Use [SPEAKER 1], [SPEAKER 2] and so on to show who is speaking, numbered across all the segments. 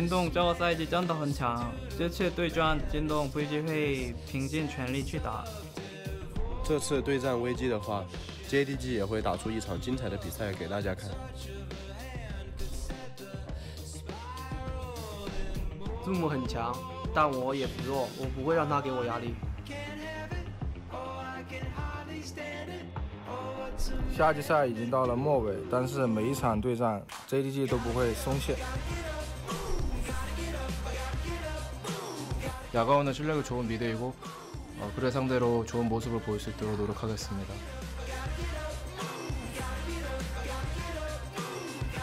[SPEAKER 1] 金洞这个赛季真的很强，这次对战金洞估计会拼尽全力去打。
[SPEAKER 2] 这次对战危机的话 ，JDG 也会打出一场精彩的比赛给大家看。
[SPEAKER 3] 字母很强，但我也不弱，我不会让他给我压力。
[SPEAKER 4] 夏季赛已经到了末尾，但是每一场对战 ，JDG 都不会松懈。
[SPEAKER 5] 야가오는 실력이 좋은 미드이고 그를 상대로 좋은 모습을 보일 수 있도록 노력하겠습니다.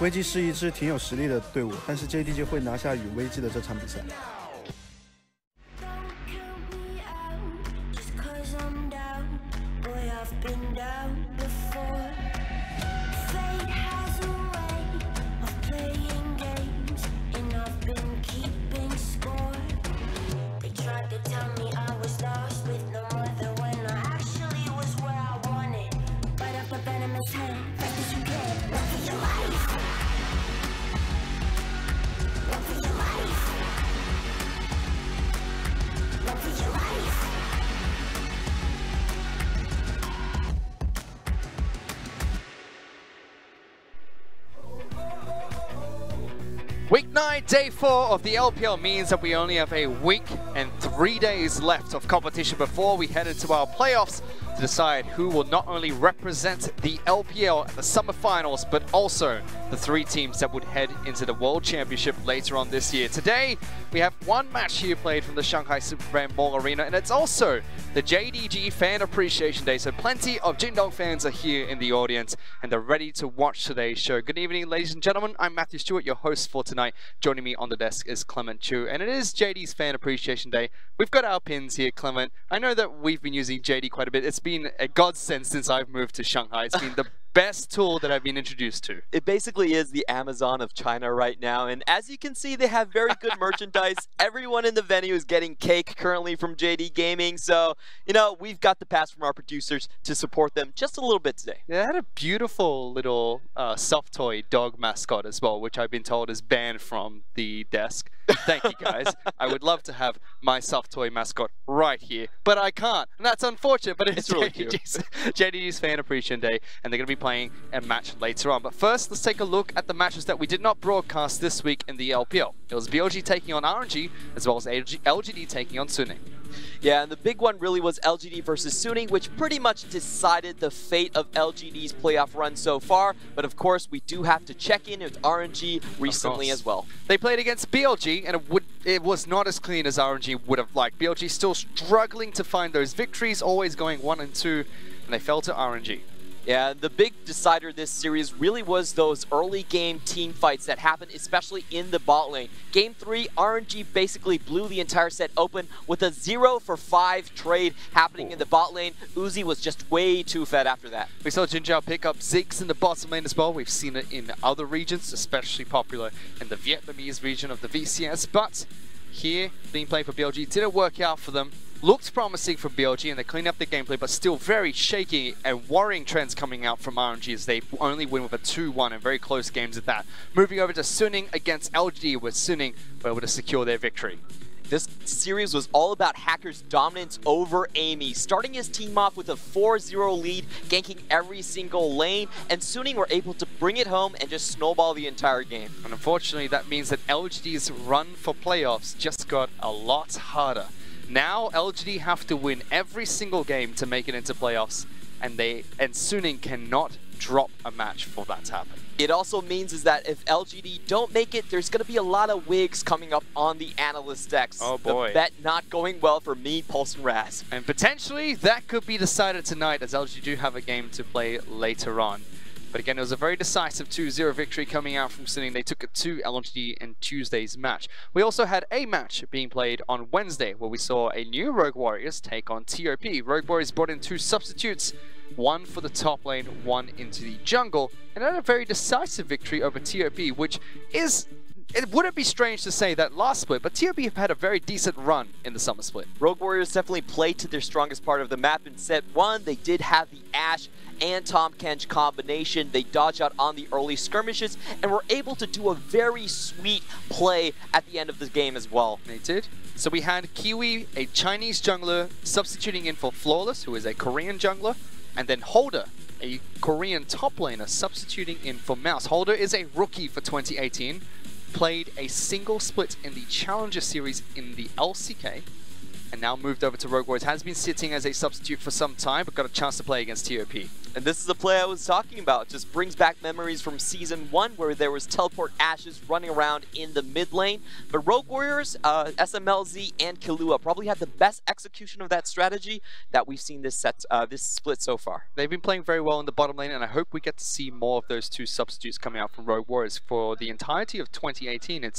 [SPEAKER 6] 危机是一支挺有实力的队伍，但是 JDG 会拿下与危机的这场比赛。
[SPEAKER 7] Week 9, day 4 of the LPL means that we only have a week and 3 days left of competition before we head into our playoffs to decide who will not only represent the LPL at the summer finals, but also the 3 teams that would head into the World Championship later on this year. Today, we have one match here played from the Shanghai Superfan Mall Arena, and it's also the JDG Fan Appreciation Day, so plenty of Jingdong fans are here in the audience, and they're ready to watch today's show. Good evening, ladies and gentlemen. I'm Matthew Stewart, your host for tonight. Joining me on the desk is Clement Chu, and it is JD's Fan Appreciation Day. We've got our pins here, Clement. I know that we've been using JD quite a bit. It's been a godsend since I've moved to Shanghai. It's been the best tool that I've been introduced to.
[SPEAKER 8] It basically is the Amazon of China right now, and as you can see, they have very good merchandise. Everyone in the venue is getting cake currently from JD Gaming, so, you know, we've got the pass from our producers to support them just a little bit today.
[SPEAKER 7] They had a beautiful little soft toy dog mascot as well, which I've been told is banned from the desk. Thank you, guys. I would love to have my soft toy mascot right here, but I can't, and that's unfortunate, but it's really JD's Fan Appreciation Day, and they're going to be playing a match later on. But first, let's take a look at the matches that we did not broadcast this week in the LPL. It was BLG taking on RNG, as well as LGD taking on Suning.
[SPEAKER 8] Yeah, and the big one really was LGD versus Suning, which pretty much decided the fate of LGD's playoff run so far. But of course, we do have to check in with RNG recently as well.
[SPEAKER 7] They played against BLG, and it was not as clean as RNG would have liked. BLG still struggling to find those victories, always going 1 and 2, and they fell to RNG.
[SPEAKER 8] Yeah, the big decider this series really was those early game team fights that happened, especially in the bot lane. Game 3, RNG basically blew the entire set open with a 0-for-5 trade happening in the bot lane. Uzi was just way too fed after that.
[SPEAKER 7] We saw Jinzhao pick up Ziggs in the bottom lane as well. We've seen it in other regions, especially popular in the Vietnamese region of the VCS, but here, being played for BLG, didn't work out for them. Looked promising from BLG, and they cleaned up the gameplay, but still very shaky and worrying trends coming out from RNG as they only win with a 2-1 and very close games at that. Moving over to Suning against LGD, where Suning were able to secure their victory.
[SPEAKER 8] This series was all about Hacker's dominance over Amy, starting his team off with a 4-0 lead, ganking every single lane, and Suning were able to bring it home and just snowball the entire game.
[SPEAKER 7] And unfortunately, that means that LGD's run for playoffs just got a lot harder. Now LGD have to win every single game to make it into playoffs, and Suning cannot drop a match for that to happen.
[SPEAKER 8] It also means is that if LGD don't make it, there's going to be a lot of wigs coming up on the analyst decks.
[SPEAKER 7] Oh boy.
[SPEAKER 8] The bet not going well for me, Pulse, and Raz.
[SPEAKER 7] And potentially that could be decided tonight, as LGD do have a game to play later on. But again, it was a very decisive 2-0 victory coming out from Suning. They took it to LGD in Tuesday's match. We also had a match being played on Wednesday, where we saw a new Rogue Warriors take on TOP. Rogue Warriors brought in 2 substitutes, one for the top lane, one into the jungle, and had a very decisive victory over TOP, which is it wouldn't be strange to say that last split, but TOP have had a very decent run in the summer split.
[SPEAKER 8] Rogue Warriors definitely played to their strongest part of the map in set 1. They did have the Ashe and Tahm Kench combination. They dodged out on the early skirmishes and were able to do a very sweet play at the end of the game as well.
[SPEAKER 7] They did. So we had Kiwi, a Chinese jungler, substituting in for Flawless, who is a Korean jungler, and then Holder, a Korean top laner, substituting in for Mouse. Holder is a rookie for 2018, played a single split in the Challenger Series in the LCK, and now moved over to Rogue Warriors. Has been sitting as a substitute for some time, but got a chance to play against TOP.
[SPEAKER 8] And this is the play I was talking about. Just brings back memories from Season 1 where there was Teleport Ashes running around in the mid lane. But Rogue Warriors, SMLZ, and Killua probably had the best execution of that strategy that we've seen this split so far.
[SPEAKER 7] They've been playing very well in the bottom lane, and I hope we get to see more of those two substitutes coming out from Rogue Warriors. For the entirety of 2018,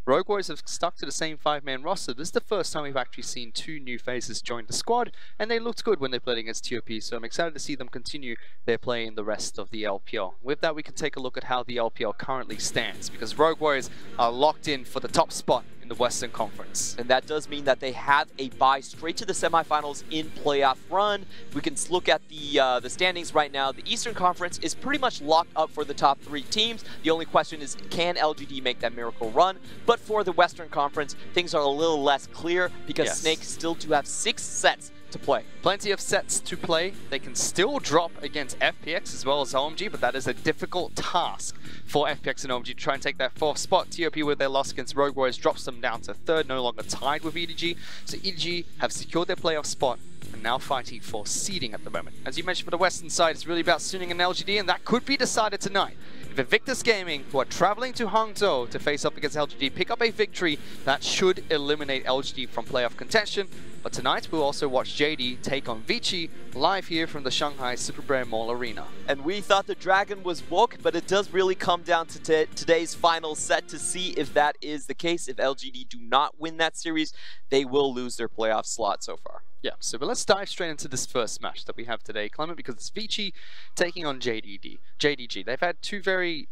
[SPEAKER 7] Rogue Warriors have stuck to the same 5-man roster. This is the first time we've actually seen 2 new faces join the squad, and they looked good when they played against TOP, so I'm excited to see them continue their play in the rest of the LPL. With that, we can take a look at how the LPL currently stands, because Rogue Warriors are locked in for the top spot in the Western Conference.
[SPEAKER 8] And that does mean that they have a bye straight to the semifinals in playoff run. We can look at the standings right now. The Eastern Conference is pretty much locked up for the top 3 teams. The only question is, can LGD make that miracle run? But for the Western Conference, things are a little less clear because Snake still do have 6 sets to play.
[SPEAKER 7] Plenty of sets to play. They can still drop against FPX as well as OMG, but that is a difficult task for FPX and OMG to try and take that 4th spot. TOP, with their loss against Rogue Warriors, drops them down to 3rd, no longer tied with EDG. So EDG have secured their playoff spot and now fighting for seeding at the moment. As you mentioned, for the Western side, it's really about Suning and LGD, and that could be decided tonight. If Invictus Gaming, who are traveling to Hangzhou to face up against LGD, pick up a victory, that should eliminate LGD from playoff contention. But tonight, we'll also watch JD take on Vici live here from the Shanghai Super Bear Mall Arena.
[SPEAKER 8] And we thought the Dragon was woke, but it does really come down to today's final set to see if that is the case. If LGD do not win that series, they will lose their playoff slot so far.
[SPEAKER 7] Yeah, so but let's dive straight into this first match that we have today, Clement, because it's Vici taking on JDG. They've had 2 very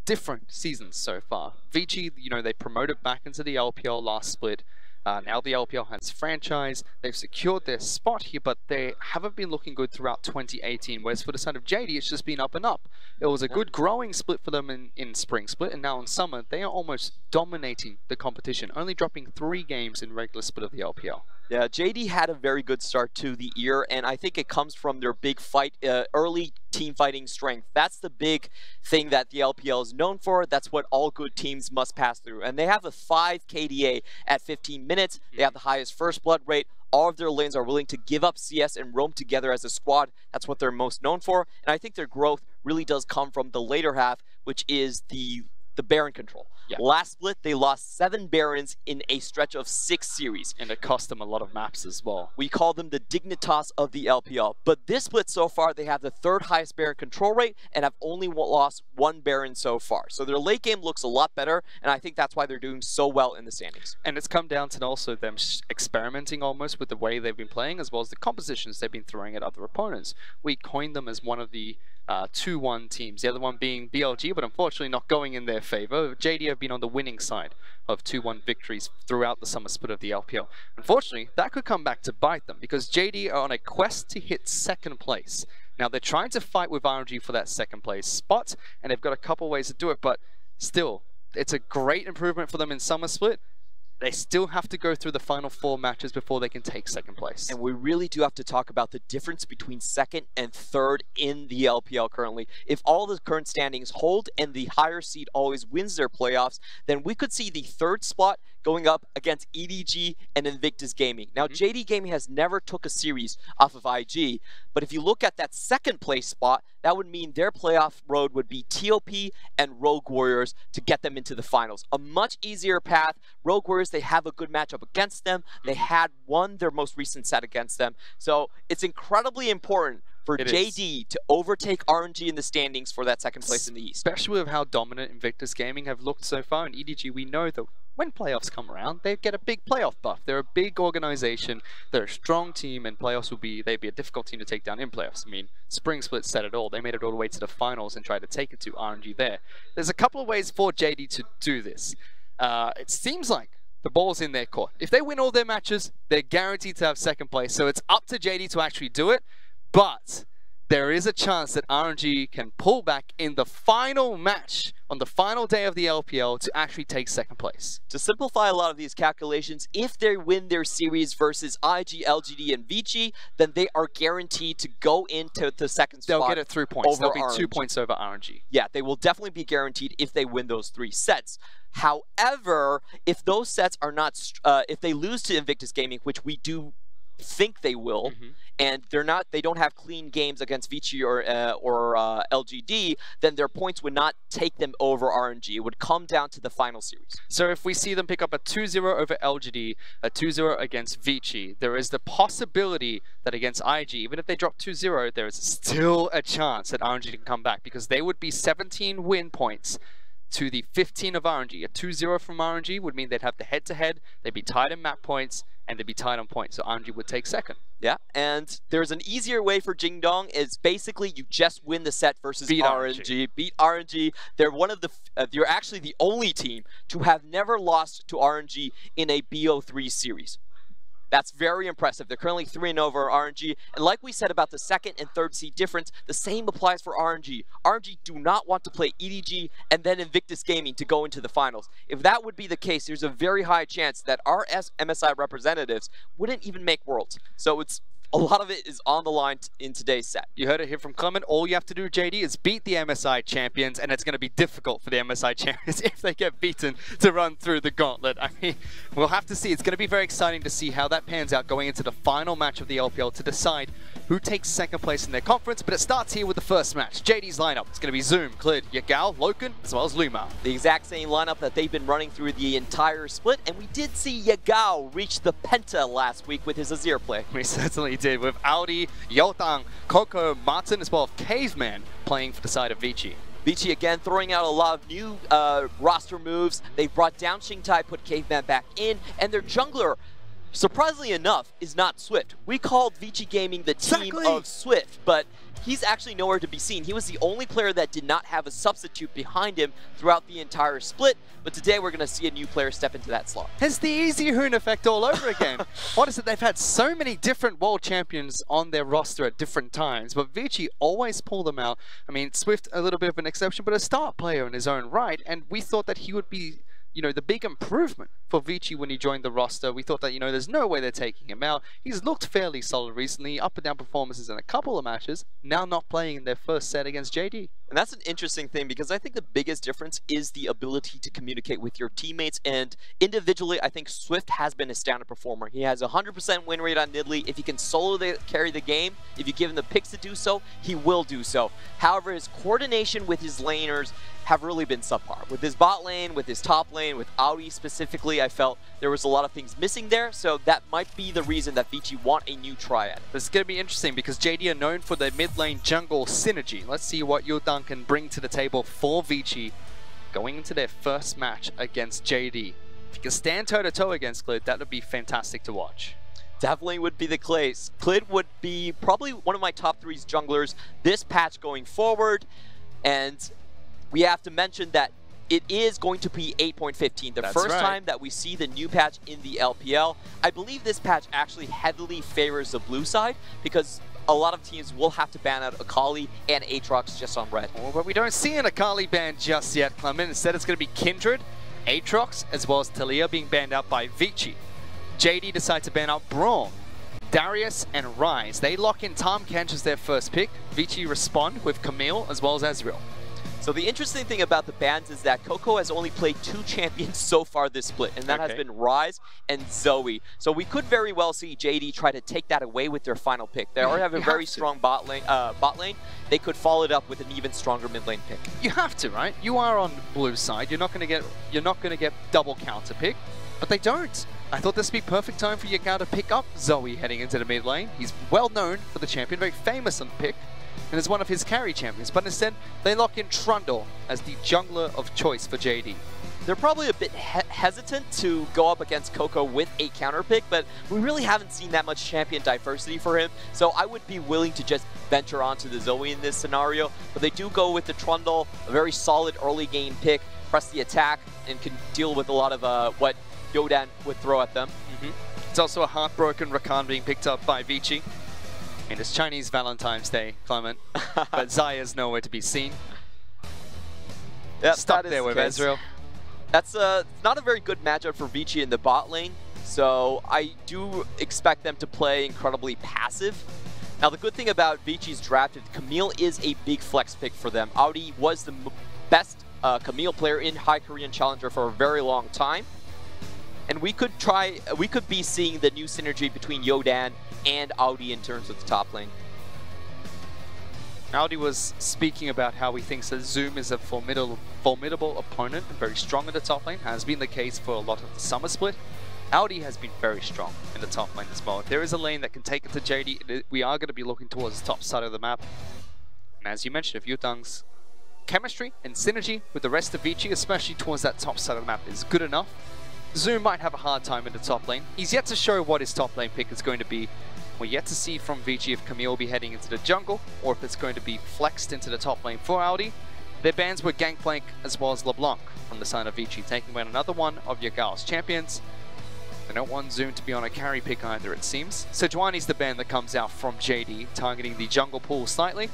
[SPEAKER 7] different seasons so far. Vici, you know, they promoted back into the LPL last split. Now the LPL has franchise, they've secured their spot here, but they haven't been looking good throughout 2018, whereas for the side of JD, it's just been up and up. It was a good growing split for them in Spring Split, and now in Summer, they are almost dominating the competition, only dropping 3 games in regular split of the LPL.
[SPEAKER 8] Yeah, JD had a very good start to the year, and I think it comes from their big fight, early team fighting strength. That's the big thing that the LPL is known for. That's what all good teams must pass through. And they have a 5 KDA at 15 minutes. They have the highest first blood rate. All of their lanes are willing to give up CS and roam together as a squad. That's what they're most known for. And I think their growth really does come from the later half, which is the Baron control. Yeah. Last split, they lost 7 Barons in a stretch of 6 series.
[SPEAKER 7] And it cost them a lot of maps as well.
[SPEAKER 8] We call them the Dignitas of the LPL. But this split so far, they have the 3rd highest Baron control rate and have only lost 1 Baron so far. So their late game looks a lot better, and I think that's why they're doing so well in the standings.
[SPEAKER 7] And it's come down to also them experimenting almost with the way they've been playing, as well as the compositions they've been throwing at other opponents. We coined them as one of the 2-1 teams, the other one being BLG, but unfortunately not going in their favor. JD have been on the winning side of 2-1 victories throughout the summer split of the LPL. Unfortunately, that could come back to bite them, because JD are on a quest to hit 2nd place. Now, they're trying to fight with RNG for that 2nd place spot, and they've got a couple ways to do it, but still, it's a great improvement for them in summer split. They still have to go through the final 4 matches before they can take 2nd place.
[SPEAKER 8] And we really do have to talk about the difference between 2nd and 3rd in the LPL currently. If all the current standings hold and the higher seed always wins their playoffs, then we could see the 3rd spot going up against EDG and Invictus Gaming. Now, JD Gaming has never took a series off of IG, but if you look at that 2nd place spot, that would mean their playoff road would be TOP and Rogue Warriors to get them into the finals. A much easier path. Rogue Warriors, they have a good matchup against them. They had won their most recent set against them. So it's incredibly important for JD to overtake RNG in the standings for that 2nd place in the East.
[SPEAKER 7] Especially with how dominant Invictus Gaming have looked so far. In EDG, we know that when playoffs come around, they get a big playoff buff. They're a big organization, they're a strong team, and playoffs they'd be a difficult team to take down in playoffs. I mean, Spring Split said it all. They made it all the way to the finals and tried to take it to RNG there. There's a couple of ways for JD to do this. It seems like the ball's in their court. If they win all their matches, they're guaranteed to have second place. So it's up to JD to actually do it. But there is a chance that RNG can pull back in the final match on the final day of the LPL to actually take second place.
[SPEAKER 8] To simplify a lot of these calculations, if they win their series versus IG, LGD, and Vici, then they are guaranteed to go into the second spot.
[SPEAKER 7] They'll get it 3 points. They'll be
[SPEAKER 8] RNG.
[SPEAKER 7] 2 points over RNG.
[SPEAKER 8] Yeah, they will definitely be guaranteed if they win those 3 sets. However, if those sets are not, if they lose to Invictus Gaming, which we do think they will, and they don't have clean games against Vici or LGD, then their points would not take them over RNG. It would come down to the final series.
[SPEAKER 7] So if we see them pick up a 2-0 over LGD, a 2-0 against Vici, there is the possibility that against IG, even if they drop 2-0, there is still a chance that RNG can come back, because they would be 17 win points to the 15 of RNG. A 2-0 from RNG would mean they'd have the head-to-head, they'd be tied in map points, and they'd be tied on points, so RNG would take second.
[SPEAKER 8] Yeah, and there's an easier way for Jingdong. It's basically you just win the set versus RNG. Beat RNG. They're one of the, you're actually the only team to have never lost to RNG in a BO3 series. That's very impressive. They're currently 3-0 over RNG. And like we said about the second and third seed difference, the same applies for RNG. RNG do not want to play EDG and then Invictus Gaming to go into the finals. If that would be the case, there's a very high chance that our MSI representatives wouldn't even make Worlds. So it's a lot of it is on the line in today's set.
[SPEAKER 7] You heard it here from Clement. All you have to do, JD, is beat the MSI champions, and it's going to be difficult for the MSI champions if they get beaten to run through the gauntlet. I mean, we'll have to see. It's going to be very exciting to see how that pans out going into the final match of the LPL to decide who takes second place in their conference. But it starts here with the first match. JD's lineup. It's going to be Zoom, Clid, Yagao, Loken, as well as Luma.
[SPEAKER 8] The exact same lineup that they've been running through the entire split, and we did see Yagao reach the Penta last week with his Azir play.
[SPEAKER 7] We certainly did, with Audi, Yotang, Coco, Martin, as well as Caveman playing for the side of Vici.
[SPEAKER 8] Vici again throwing out a lot of new roster moves. They brought down Xingtai, put Caveman back in, and their jungler, surprisingly enough, is not Swift. We called Vici Gaming the team of Swift, but he's actually nowhere to be seen. He was the only player that did not have a substitute behind him throughout the entire split, but today we're going to see a new player step into that slot.
[SPEAKER 7] It's the Easy Hoon effect all over again. What is it? They've had so many different world champions on their roster at different times, but Vici always pull them out. I mean, Swift a little bit of an exception, but a star player in his own right, and we thought that he would be, you know, the big improvement for Vici when he joined the roster. We thought that, you know, there's no way they're taking him out. He's looked fairly solid recently, up and down performances in a couple of matches, now not playing in their first set against JD.
[SPEAKER 8] And that's an interesting thing, because I think the biggest difference is the ability to communicate with your teammates, and individually I think Swift has been a standout performer. He has a 100% win rate on Nidalee. If he can carry the game, if you give him the picks to do so, he will do so. However, his coordination with his laners have really been subpar. With his bot lane, with his top lane, with Audi specifically, I felt there was a lot of things missing there, so that might be the reason that Vici want a new triad.
[SPEAKER 7] This is going to be interesting because JD are known for their mid lane jungle synergy. Let's see what Yodang can bring to the table for Vici going into their first match against JD. If you can stand toe-to-toe against Clid, that would be fantastic to watch.
[SPEAKER 8] Definitely would be the case. Clid would be probably one of my top 3 junglers this patch going forward, and we have to mention that it is going to be 8.15, the first time that we see the new patch in the LPL. I believe this patch actually heavily favors the blue side, because a lot of teams will have to ban out Akali and Aatrox just on red.
[SPEAKER 7] Oh, but we don't see an Akali ban just yet, Clement. Instead, it's going to be Kindred, Aatrox, as well as Taliyah being banned out by Vici. JD decides to ban out Braum, Darius, and Ryze. They lock in Tahm Kench as their first pick. Vici respond with Camille as well as Ezreal.
[SPEAKER 8] So the interesting thing about the bans is that Coco has only played 2 champions so far this split, and that has been Ryze and Zoe. So we could very well see JD try to take that away with their final pick. They already have a very strong bot lane. They could follow it up with an even stronger mid lane pick.
[SPEAKER 7] You have to, right? You are on blue side. You're not going to get double counter pick, but they don't. I thought this would be perfect time for Yagao to pick up Zoe heading into the mid lane. He's well known for the champion, very famous on the pick, and is one of his carry champions, but instead they lock in Trundle as the jungler of choice for JD.
[SPEAKER 8] they're probably a bit hesitant to go up against Coco with a counter pick, but we really haven't seen that much champion diversity for him, so I would be willing to just venture onto the Zoe in this scenario. But they do go with the Trundle, a very solid early game pick, press the attack, and can deal with a lot of what Yodan would throw at them.
[SPEAKER 7] It's also a heartbroken Rakan being picked up by Vici. And it's Chinese Valentine's Day, Clement, but Zaya's nowhere to be seen.
[SPEAKER 8] Yep,
[SPEAKER 7] Stuck there with Ezreal.
[SPEAKER 8] That's not a very good matchup for Vici in the bot lane, so I do expect them to play incredibly passive. Now, the good thing about Vici's draft is Camille is a big flex pick for them. Audi was the best Camille player in High Korean Challenger for a very long time. And we could be seeing the new synergy between Yodan and Audi in terms of the top lane.
[SPEAKER 7] Audi was speaking about how he thinks that Zoom is a formidable opponent and very strong in the top lane, has been the case for a lot of the summer split. Audi has been very strong in the top lane as well. If there is a lane that can take it to JD, we are going to be looking towards the top side of the map. And as you mentioned, if Yutang's chemistry and synergy with the rest of Vici, especially towards that top side of the map, is good enough, Zoom might have a hard time in the top lane. He's yet to show what his top lane pick is going to be. We're yet to see from Vici if Camille will be heading into the jungle or if it's going to be flexed into the top lane for Audi. Their bans were Gangplank as well as LeBlanc from the side of Vici, taking away another one of Yagal's champions. They don't want Zoom to be on a carry pick either, it seems. Sejuani's the ban that comes out from JD, targeting the jungle pool slightly.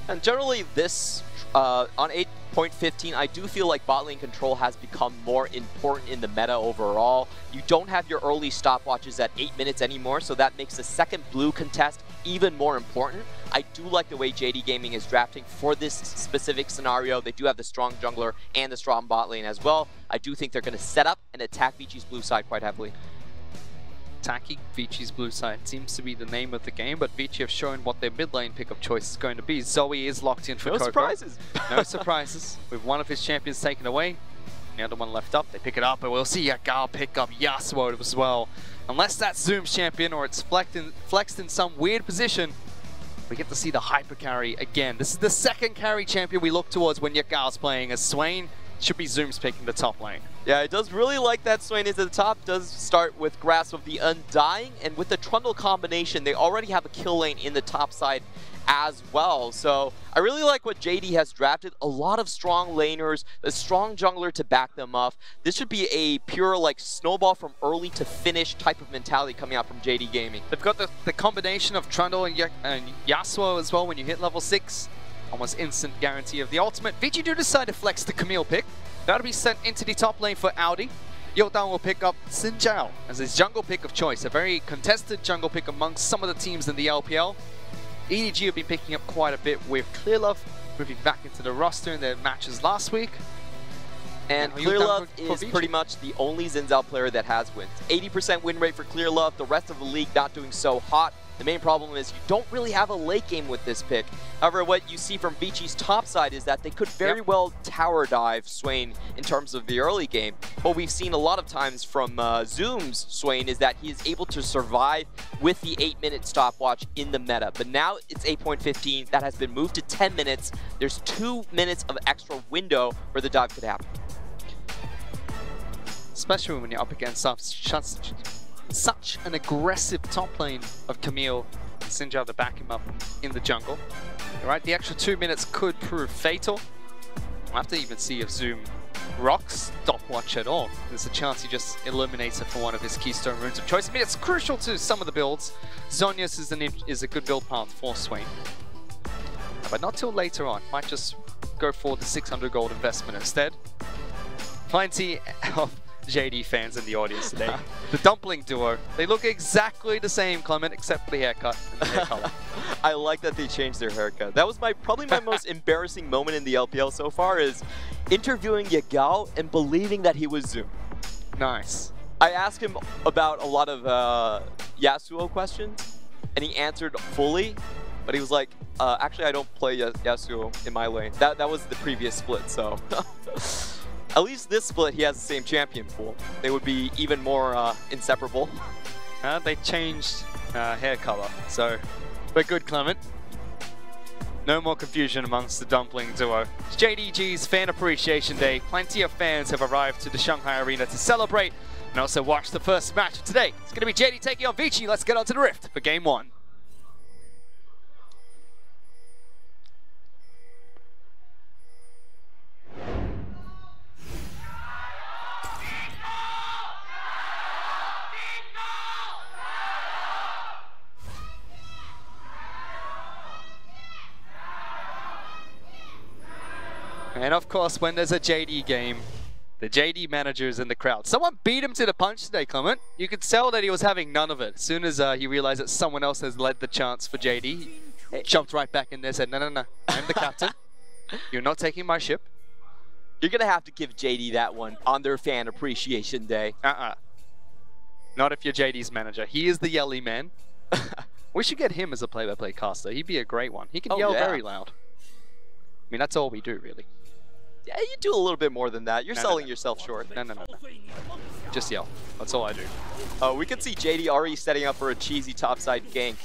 [SPEAKER 8] And generally this, on 8.15, I do feel like bot lane control has become more important in the meta overall. You don't have your early stopwatches at 8 minutes anymore, so that makes the second blue contest even more important. I do like the way JD Gaming is drafting for this specific scenario. They do have the strong jungler and the strong bot lane as well. I do think they're going to set up and attack Vici's blue side quite heavily.
[SPEAKER 7] Attacking Vici's blue side seems to be the name of the game, but Vici have shown what their mid lane pickup choice is going to be. Zoe is locked in for Coco.
[SPEAKER 8] No surprises.
[SPEAKER 7] No surprises. With one of his champions taken away, the other one left up, they pick it up, and we'll see Yagal pick up Yasuo as well. Unless that's Zoom's champion or it's flexed in some weird position, we get to see the hyper carry again. This is the second carry champion we look towards when Yagal's playing, as Swain should be Zoom's picking the top lane.
[SPEAKER 8] Yeah, it does really like that Swain is at the top. Does start with Grasp of the Undying, and with the Trundle combination, they already have a kill lane in the top side as well. So I really like what JD has drafted. A lot of strong laners, a strong jungler to back them up. This should be a pure like snowball from early to finish type of mentality coming out from JD Gaming.
[SPEAKER 7] They've got the combination of Trundle and Yasuo as well when you hit level 6. Almost instant guarantee of the ultimate. Vici do decide to flex the Camille pick. That'll be sent into the top lane for Audi. Yodan will pick up Xin Zhao as his jungle pick of choice. A very contested jungle pick amongst some of the teams in the LPL. EDG have been picking up quite a bit with Clearlove moving back into the roster in their matches last week.
[SPEAKER 8] And Clearlove is pretty much the only Xin Zhao player that has wins. 80% win rate for Clearlove, the rest of the league not doing so hot. The main problem is you don't really have a late game with this pick. However, what you see from Vici's top side is that they could very well tower dive Swain in terms of the early game. What we've seen a lot of times from Zoom's Swain is that he is able to survive with the 8-minute stopwatch in the meta. But now it's 8.15. That has been moved to 10 minutes. There's 2 minutes of extra window where the dive could happen.
[SPEAKER 7] Especially when you're up against such an aggressive top lane of Camille and Xin Zhao to back him up in the jungle. All right, the extra 2 minutes could prove fatal. We'll have to even see if Zoom rocks stopwatch at all. There's a chance he just eliminates it for one of his keystone runes of choice. I mean, it's crucial to some of the builds. Zhonya's is a good build path for Swain. But not till later on. Might just go for the 600 gold investment instead. Plenty of JD fans in the audience today. The Dumpling duo. They look exactly the same, Clement, except for the haircut and the hair color.
[SPEAKER 8] I like that they changed their haircut. That was probably my most embarrassing moment in the LPL so far, is interviewing Yagal and believing that he was Zoom.
[SPEAKER 7] Nice.
[SPEAKER 8] I asked him about a lot of Yasuo questions, and he answered fully, but he was like, actually I don't play Yasuo in my lane. That was the previous split, so... At least this split, he has the same champion pool. They would be even more inseparable.
[SPEAKER 7] They changed hair color, so we're good, Clement. No more confusion amongst the Dumpling duo. It's JDG's Fan Appreciation Day. Plenty of fans have arrived to the Shanghai Arena to celebrate and also watch the first match of today. It's going to be JD taking on Vici. Let's get on to the Rift for Game 1. And of course, when there's a JD game, the JD manager is in the crowd. Someone beat him to the punch today, Clement. You could tell that he was having none of it. As soon as he realized that someone else has led the chance for JD, he jumped right back in there and said, no, I'm the captain. You're not taking my ship.
[SPEAKER 8] You're going to have to give JD that one on their Fan Appreciation Day.
[SPEAKER 7] Not if you're JD's manager. He is the yelly man. We should get him as a play-by-play caster. He'd be a great one. He can yell very loud. I mean, that's all we do, really.
[SPEAKER 8] Yeah, you do a little bit more than that. You're selling yourself short.
[SPEAKER 7] No. Just yell. That's all I do.
[SPEAKER 8] We can see JD already setting up for a cheesy topside gank.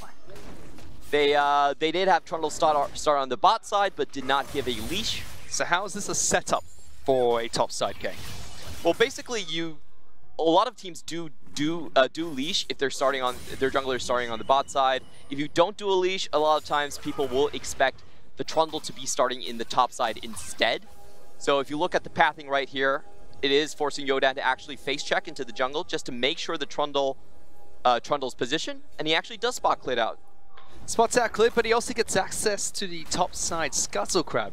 [SPEAKER 8] They did have Trundle start on the bot side, but did not give a leash.
[SPEAKER 7] So how is this a setup for a topside gank?
[SPEAKER 8] Well, basically, a lot of teams do leash if they're starting on their jungler is starting on the bot side. If you don't do a leash, a lot of times people will expect the Trundle to be starting in the top side instead. So if you look at the pathing right here, it is forcing Yodan to actually face check into the jungle just to make sure the Trundle's position, and he actually does spot Clid out.
[SPEAKER 7] Spots out Clid, but he also gets access to the top side Scuttle Crab.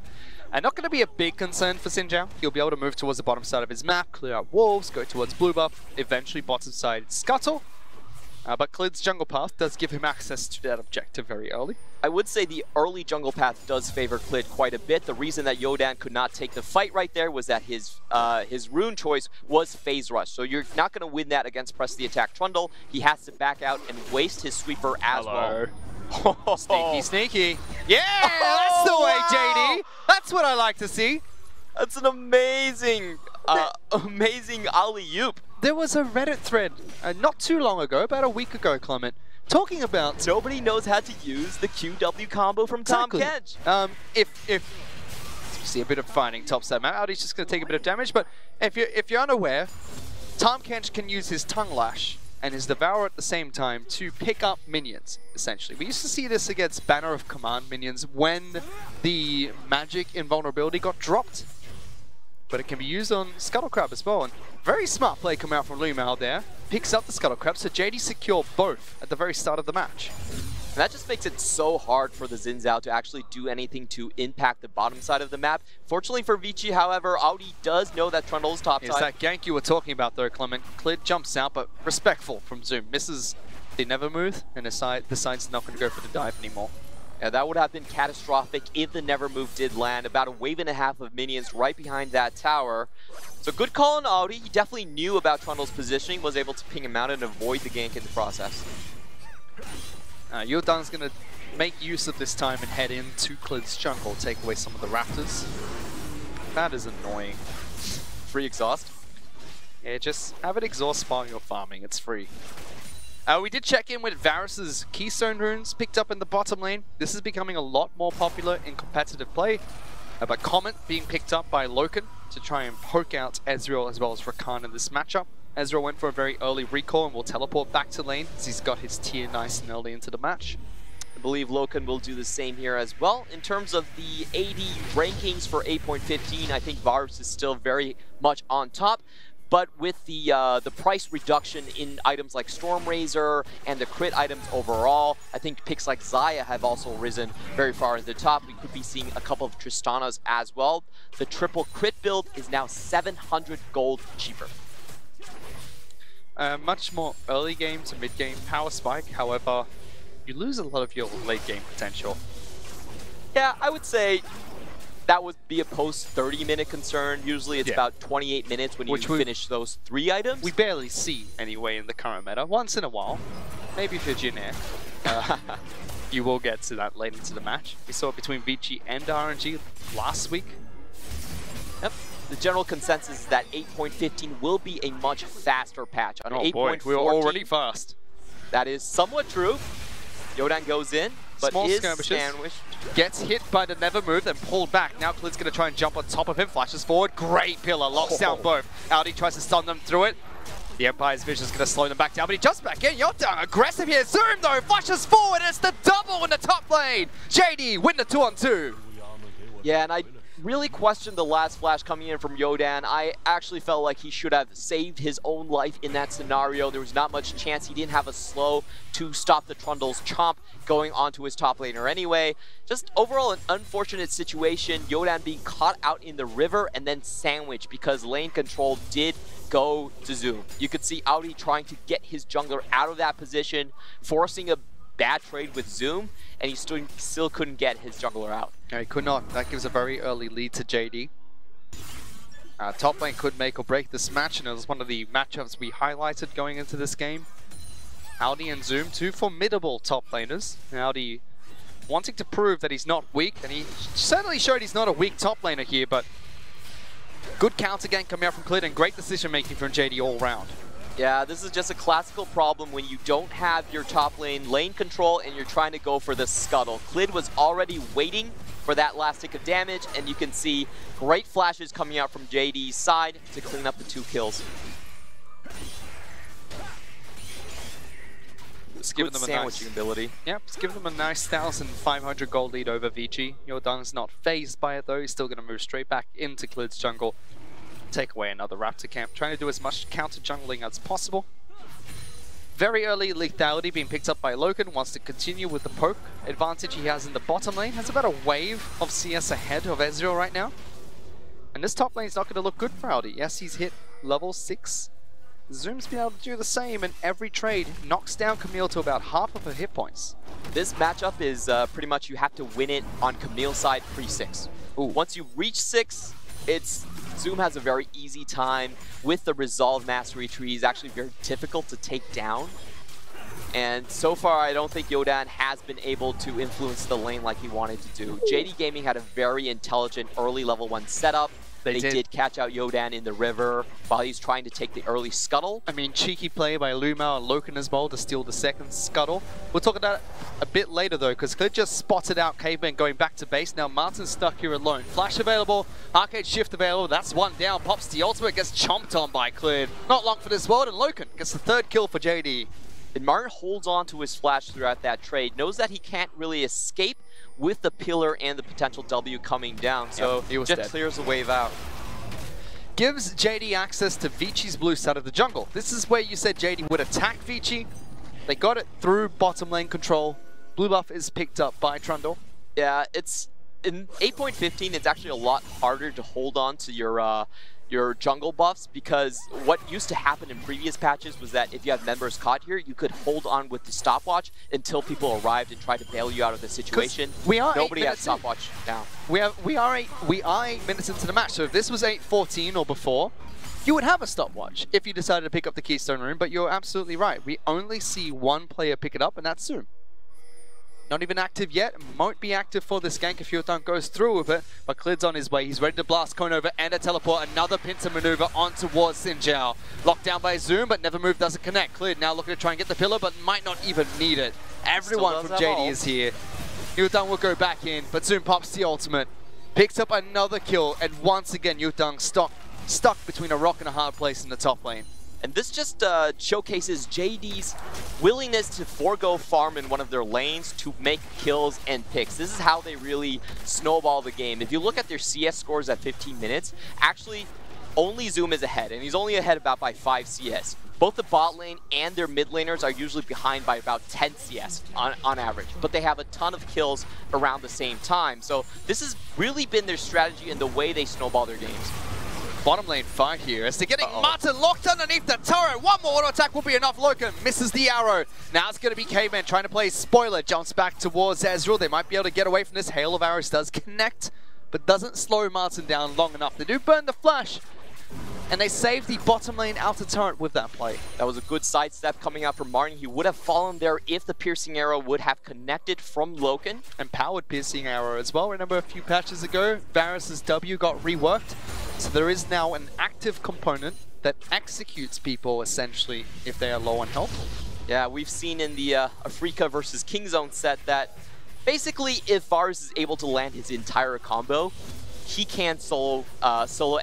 [SPEAKER 7] And not going to be a big concern for Xin Zhao. He'll be able to move towards the bottom side of his map, clear out wolves, go towards blue buff, eventually bottom side Scuttle. But Clid's jungle path does give him access to that objective very early.
[SPEAKER 8] I would say the early jungle path does favor Clid quite a bit. The reason that Yodan could not take the fight right there was that his rune choice was Phase Rush. So you're not going to win that against Press the Attack Trundle. He has to back out and waste his sweeper as well.
[SPEAKER 7] Sneaky. Yeah, that's the way, JD. That's what I like to see.
[SPEAKER 8] That's an amazing, amazing alley-oop.
[SPEAKER 7] There was a Reddit thread not too long ago, about a week ago, Clement, talking about
[SPEAKER 8] nobody knows how to use the QW combo from Tahm Kench.
[SPEAKER 7] If you see a bit of fighting topside map, Audi's just going to take a bit of damage. But if you're unaware, Tahm Kench can use his Tongue Lash and his Devour at the same time to pick up minions, essentially. We used to see this against Banner of Command minions when the magic invulnerability got dropped. But it can be used on Scuttle Crab as well. And very smart play coming out from Lumao there. Picks up the Scuttle Crab, so JD secure both at the very start of the match.
[SPEAKER 8] And that just makes it so hard for the Xin Zhao to actually do anything to impact the bottom side of the map. Fortunately for Vici, however, Audi does know that Trundle's top side.
[SPEAKER 7] It's that gank you were talking about though, Clement. Clid jumps out, but respectful from Zoom. Misses the Never Move, and decides not going to go for the dive anymore.
[SPEAKER 8] Yeah, that would have been catastrophic if the Never Move did land. About a wave and a half of minions right behind that tower. So good call on Audi. He definitely knew about Trundle's positioning, was able to ping him out and avoid the gank in the process.
[SPEAKER 7] Yodan's going to make use of this time and head into Clid's jungle, take away some of the raptors. That is annoying.
[SPEAKER 8] Free exhaust?
[SPEAKER 7] Yeah, just have an exhaust while you're farming. It's free. We did check in with Varus's Keystone runes picked up in the bottom lane. This is becoming a lot more popular in competitive play. But Comet being picked up by Loken to try and poke out Ezreal as well as Rakan in this matchup. Ezreal went for a very early recall and will teleport back to lane as he's got his tier nice and early into the match.
[SPEAKER 8] I believe Loken will do the same here as well. In terms of the AD rankings for 8.15, I think Varus is still very much on top. But with the price reduction in items like Stormrazor and the crit items overall, I think picks like Xayah have also risen very far into the top. We could be seeing a couple of Tristanas as well. The triple crit build is now 700 gold cheaper.
[SPEAKER 7] Much more early game to mid game power spike, however, you lose a lot of your late game potential.
[SPEAKER 8] Yeah, I would say that would be a post 30-minute concern. Usually it's about 28 minutes when you finish those 3 items.
[SPEAKER 7] We barely see anyway in the current meta. Once in a while, maybe if you're Jin Air, you will get to that late into the match. We saw it between Vici and RNG last week.
[SPEAKER 8] Yep. The general consensus is that 8.15 will be a much faster patch. On 8.14,
[SPEAKER 7] we're already fast.
[SPEAKER 8] That is somewhat true. Yodan goes in, but
[SPEAKER 7] Small
[SPEAKER 8] is
[SPEAKER 7] skirmishes.
[SPEAKER 8] sandwiched.
[SPEAKER 7] Gets hit by the never move, then pulled back. Now Klid's going to try and jump on top of him. Flashes forward. Great pillar. Locks down both. Audi tries to stun them through it. The Empire's Vision is going to slow them back down, but he jumps back in. Yotang aggressive here. Zoom though, flashes forward. It's the double in the top lane. JD win the 2-on-2.
[SPEAKER 8] Yeah, and I really questioned the last flash coming in from Yodan. I actually felt like he should have saved his own life in that scenario. There was not much chance. He didn't have a slow to stop the Trundle's chomp going onto his top laner anyway. Just overall an unfortunate situation. Yodan being caught out in the river and then sandwiched because lane control did go to Zoom. You could see Audi trying to get his jungler out of that position, forcing a bad trade with Zoom, and he still couldn't get his jungler out.
[SPEAKER 7] No, he could not. That gives a very early lead to JD. Top lane could make or break this match, and it was one of the matchups we highlighted going into this game. Audi and Zoom, two formidable top laners. And Audi wanting to prove that he's not weak, and he certainly showed he's not a weak top laner here, but good counter game coming out from Klid and great decision making from JD all round.
[SPEAKER 8] Yeah, this is just a classical problem when you don't have your top lane control and you're trying to go for the scuttle. Klid was already waiting for that last tick of damage, and you can see great flashes coming out from JD's side to clean up the 2 kills.
[SPEAKER 7] Just giving them a
[SPEAKER 8] sandwiching ability.
[SPEAKER 7] Yep, just giving them a nice 1,500 gold lead over Vici. Yodan's not phased by it though, he's still going to move straight back into Klid's jungle. Take away another Raptor camp, trying to do as much counter jungling as possible. Very early lethality being picked up by Loken, wants to continue with the poke advantage he has in the bottom lane. Has about a wave of CS ahead of Ezreal right now. And this top lane is not going to look good for Audi. Yes, he's hit level 6. Zoom's been able to do the same, and every trade knocks down Camille to about half of her hit points.
[SPEAKER 8] This matchup is pretty much you have to win it on Camille's side pre-6. Once you reach 6, Zoom has a very easy time with the Resolve Mastery tree. He's actually very difficult to take down. And so far, I don't think Yodan has been able to influence the lane like he wanted to do. JD Gaming had a very intelligent early level 1 setup. They did catch out Yodan in the river while he's trying to take the early scuttle.
[SPEAKER 7] I mean, cheeky play by Lumao and Loken as well to steal the second scuttle. We'll talk about it a bit later though, because Klid just spotted out Caveman going back to base. Now Martin's stuck here alone. Flash available, Arcade Shift available, that's one down. Pops the ultimate, gets chomped on by Klid. Not long for this world, and Loken gets the 3rd kill for JD.
[SPEAKER 8] And Martin holds on to his flash throughout that trade, knows that he can't really escape with the pillar and the potential W coming down, so
[SPEAKER 7] he was
[SPEAKER 8] just
[SPEAKER 7] dead.
[SPEAKER 8] clears the wave out.
[SPEAKER 7] Gives JD access to Vici's blue side of the jungle. This is where you said JD would attack Vici. They got it through bottom lane control. Blue buff is picked up by Trundle.
[SPEAKER 8] Yeah, it's in 8.15. It's actually a lot harder to hold on to your jungle buffs, because what used to happen in previous patches was that if you have members caught here, you could hold on with the stopwatch until people arrived and tried to bail you out of the situation. Nobody has stopwatch now. We are 8 minutes into the match, so if this was 8:14 or before, you would have a stopwatch if you decided to pick up the Keystone Rune, but you're absolutely right. We only see one player pick it up, and that's Zoom. Not even active yet, won't be active for this gank if Yodan goes through with it, but Klid's on his way. He's ready to blast Cone over and a teleport, another pincer maneuver on towards Xin Zhao. Locked down by Zoom, but Never Move doesn't connect. Klid now looking to try and get the pillar, but might not even need it. Everyone from JD is here. Yodan will go back in, but Zoom pops the ultimate. Picks up another kill, and once again Yodan stuck between a rock and a hard place in the top lane. And this just showcases JD's willingness to forego farm in one of their lanes to make kills and picks. This is how they really snowball the game. If you look at their CS scores at 15 minutes, actually only Zoom is ahead, and he's only ahead about by 5 CS. Both the bot lane and their mid laners are usually behind by about 10 CS on average, but they have a ton of kills around the same time. So this has really been their strategy and the way they snowball their games. Bottom lane fight here as they're getting Martin locked underneath the turret. One more auto attack will be enough. Loken misses the arrow. Now it's going to be Caveman trying to play spoiler. Jumps back towards Ezreal. They might be able to get away from this. Hail of arrows does connect, but doesn't slow Martin down long enough. They do burn the flash, and they save the bottom lane outer turret with that play. That was a good sidestep coming out from Martin. He would have fallen there if the piercing arrow would have connected from Loken. And powered piercing arrow as well. Remember a few patches ago, Varus's W got reworked. So there is now an active component that executes people essentially if they are low on health. Yeah, we've seen in the Afrika versus Kingzone set that Basically, if Varus is able to land his entire combo, he can solo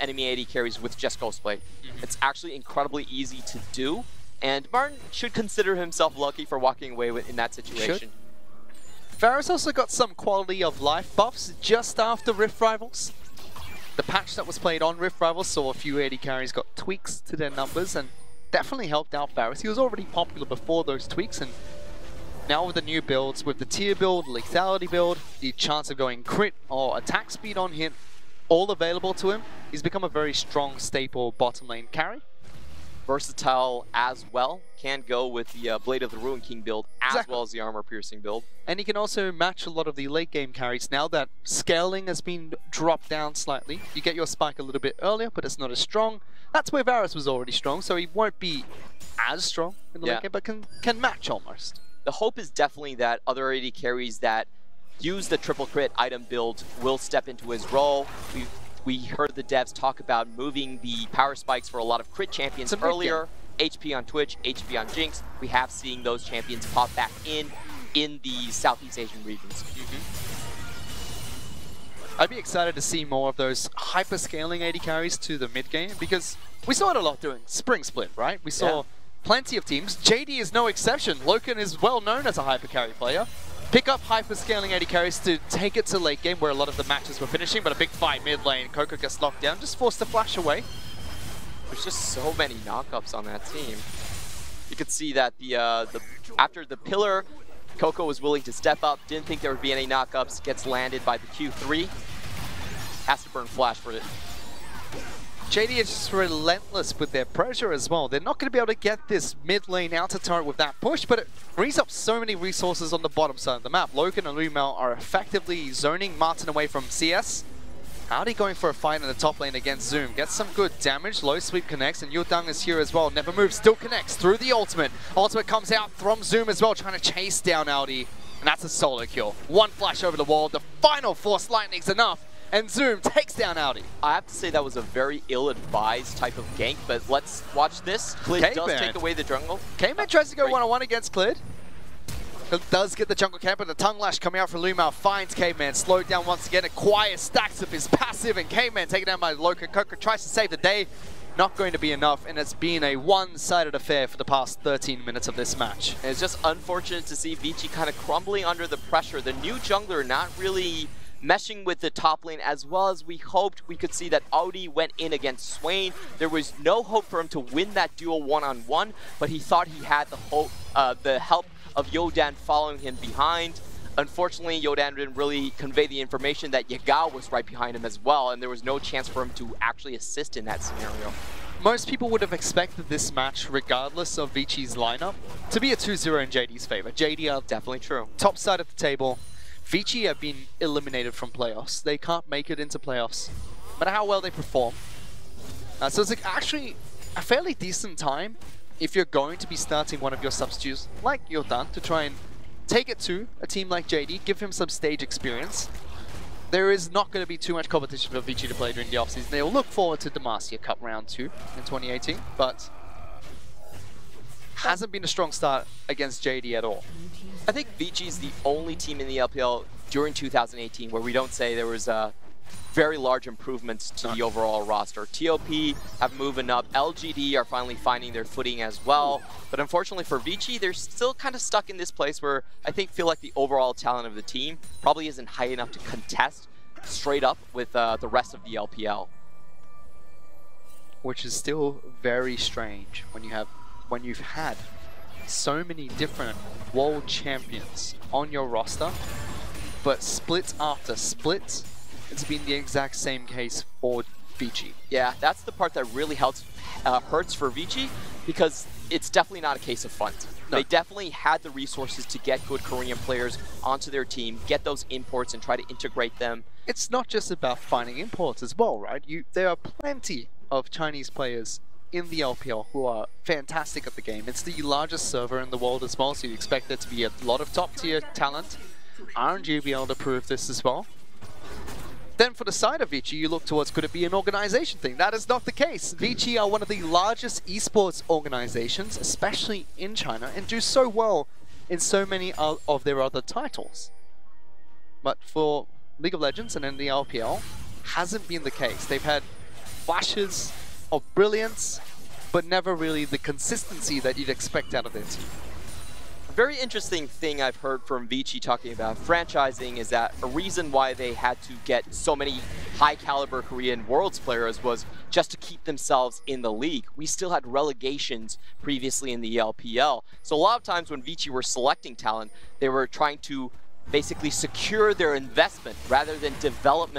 [SPEAKER 8] enemy AD carries with just Ghostblade. It's actually incredibly easy to do, and Martin should consider himself lucky for walking away in that situation.
[SPEAKER 7] Varus also got some quality of life buffs just after Rift Rivals. The patch that was played on Rift Rivals saw a few AD carries got tweaks to their numbers and definitely helped out Varus. He was already popular before those tweaks, and now with the new builds, with the tier build, lethality build, the chance of going crit or attack speed on hit, all available to him, he's become a very strong staple bottom lane carry.
[SPEAKER 8] Versatile as well, can go with the Blade of the Ruin King build as well as the Armor Piercing build.
[SPEAKER 7] And he can also match a lot of the late game carries now that scaling has been dropped down slightly. You get your spike a little bit earlier, but it's not as strong. That's where Varus was already strong, so he won't be as strong in the late game, but can match almost.
[SPEAKER 8] The hope is definitely that other AD carries that use the triple crit item build will step into his role. We heard the devs talk about moving the power spikes for a lot of crit champions earlier. HP on Twitch, HP on Jinx. We have seen those champions pop back in the Southeast Asian regions.
[SPEAKER 7] I'd be excited to see more of those hyper-scaling AD carries to the mid game, because we saw it a lot during Spring Split, right? We saw plenty of teams. JD is no exception. Loken is well known as a hyper carry player. Pick up hyper-scaling AD carries to take it to late game where a lot of the matches were finishing, but a big fight mid lane, Coco gets locked down, just forced to flash away.
[SPEAKER 8] There's just so many knockups on that team. You could see that after the pillar, Coco was willing to step up, didn't think there would be any knockups, gets landed by the Q3, has to burn flash for it.
[SPEAKER 7] JD is just relentless with their pressure as well. They're not going to be able to get this mid lane outer turret with that push, but it frees up so many resources on the bottom side of the map. Loken and Lumel are effectively zoning Martin away from CS. Audi going for a fight in the top lane against Zoom. Gets some good damage, low sweep connects, and Yudang is here as well. Never moves, still connects through the ultimate. Ultimate comes out from Zoom as well, trying to chase down Audi. And that's a solo kill. One flash over the wall, the final Force Lightning's enough. And Zoom takes down Audi.
[SPEAKER 8] I have to say that was a very ill-advised type of gank, but let's watch this. Clid does take away the jungle.
[SPEAKER 7] K-Man tries to go one-on-one against Clid. Does get the jungle camp, but the tongue lash coming out from Lumel finds K-Man. Slowed down once again, acquires stacks of his passive, and K-Man taken down by Loken. Coco tries to save the day. Not going to be enough, and it's been a one-sided affair for the past 13 minutes of this match.
[SPEAKER 8] And it's just unfortunate to see Vici kind of crumbling under the pressure. The new jungler not really meshing with the top lane as well as we hoped. We could see that Audi went in against Swain. There was no hope for him to win that duel one-on-one, but he thought he had the help of Yodan following him behind. Unfortunately, Yodan didn't really convey the information that Yagao was right behind him as well, and there was no chance for him to actually assist in that scenario.
[SPEAKER 7] Most people would have expected this match, regardless of Vici's lineup, to be a 2-0 in JD's favor. JD are
[SPEAKER 8] definitely true.
[SPEAKER 7] Top side of the table. Vici have been eliminated from playoffs. They can't make it into playoffs, no matter how well they perform. So it's actually a fairly decent time if you're going to be starting one of your substitutes, like Yodan, to try and take it to a team like JD, give him some stage experience. There is not going to be too much competition for Vici to play during the offseason. They'll look forward to Demacia Cup Round 2 in 2018, but hasn't been a strong start against JD at all.
[SPEAKER 8] I think Vici is the only team in the LPL during 2018 where we don't say there was very large improvements to the overall roster. TOP have moving up. LGD are finally finding their footing as well. But unfortunately for Vici, they're still kind of stuck in this place where I feel like the overall talent of the team probably isn't high enough to contest straight up with the rest of the LPL.
[SPEAKER 7] Which is still very strange when you've had so many different world champions on your roster, but split after split, it's been the exact same case for Vici.
[SPEAKER 8] Yeah, that's the part that really hurts for Vici, because it's definitely not a case of funds. No. They definitely had the resources to get good Korean players onto their team, get those imports and try to integrate them.
[SPEAKER 7] It's not just about finding imports as well, right? There are plenty of Chinese players in the LPL who are fantastic at the game. It's the largest server in the world as well, so you expect there to be a lot of top tier talent. RNG will be able to prove this as well. Then for the side of Vici, you look towards, could it be an organization thing? That is not the case. Vici are one of the largest esports organizations, especially in China, and do so well in so many of their other titles. but for League of Legends and in the LPL, hasn't been the case. They've had flashes of brilliance, but never really the consistency that you'd expect out of their team.
[SPEAKER 8] A very interesting thing I've heard from Vici talking about franchising is that a reason why they had to get so many high-caliber Korean Worlds players was just to keep themselves in the league. We still had relegations previously in the LPL. So a lot of times when Vici were selecting talent, they were trying to basically secure their investment rather than develop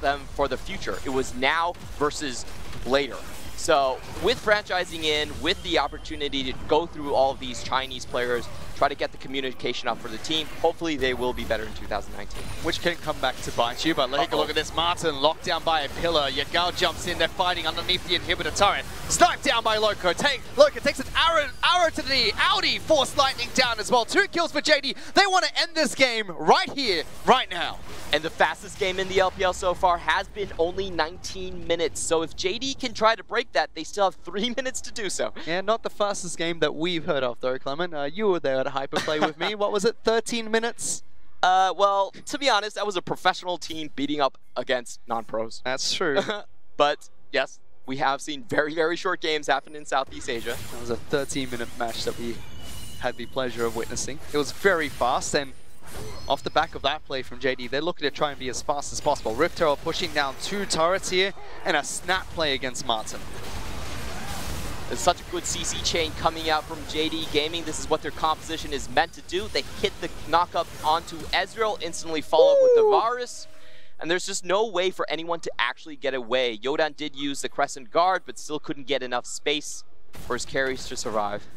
[SPEAKER 8] them for the future. It was now versus later. So with franchising in, with the opportunity to go through all of these Chinese players, try to get the communication up for the team, hopefully they will be better in 2019.
[SPEAKER 7] Which can come back to bite you, but take a look at this. Martin locked down by a pillar. Yagao jumps in, they're fighting underneath the inhibitor turret. Sniped down by Loco. Loco takes an arrow to the knee. Audi force lightning down as well. 2 kills for JD. They want to end this game right here, right now.
[SPEAKER 8] And the fastest game in the LPL so far has been only 19 minutes. So if JD can try to break that, they still have 3 minutes to do so.
[SPEAKER 7] Yeah, not the fastest game that we've heard of though, Clement. You were there at Hyperplay with me. What was it, 13 minutes?
[SPEAKER 8] Well, to be honest, that was a professional team beating up against non-pros.
[SPEAKER 7] That's true.
[SPEAKER 8] But yes, we have seen very, very short games happen in Southeast Asia.
[SPEAKER 7] That was a 13-minute match that we had the pleasure of witnessing. It was very fast, and off the back of that play from JD, they're looking to try and be as fast as possible. Riptero pushing down 2 turrets here, and a snap play against Martin.
[SPEAKER 8] There's such a good CC chain coming out from JD Gaming. This is what their composition is meant to do. They hit the knock-up onto Ezreal, instantly follow up with the Varus. And there's just no way for anyone to actually get away. Yodan did use the Crescent Guard, but still couldn't get enough space for his carries to survive.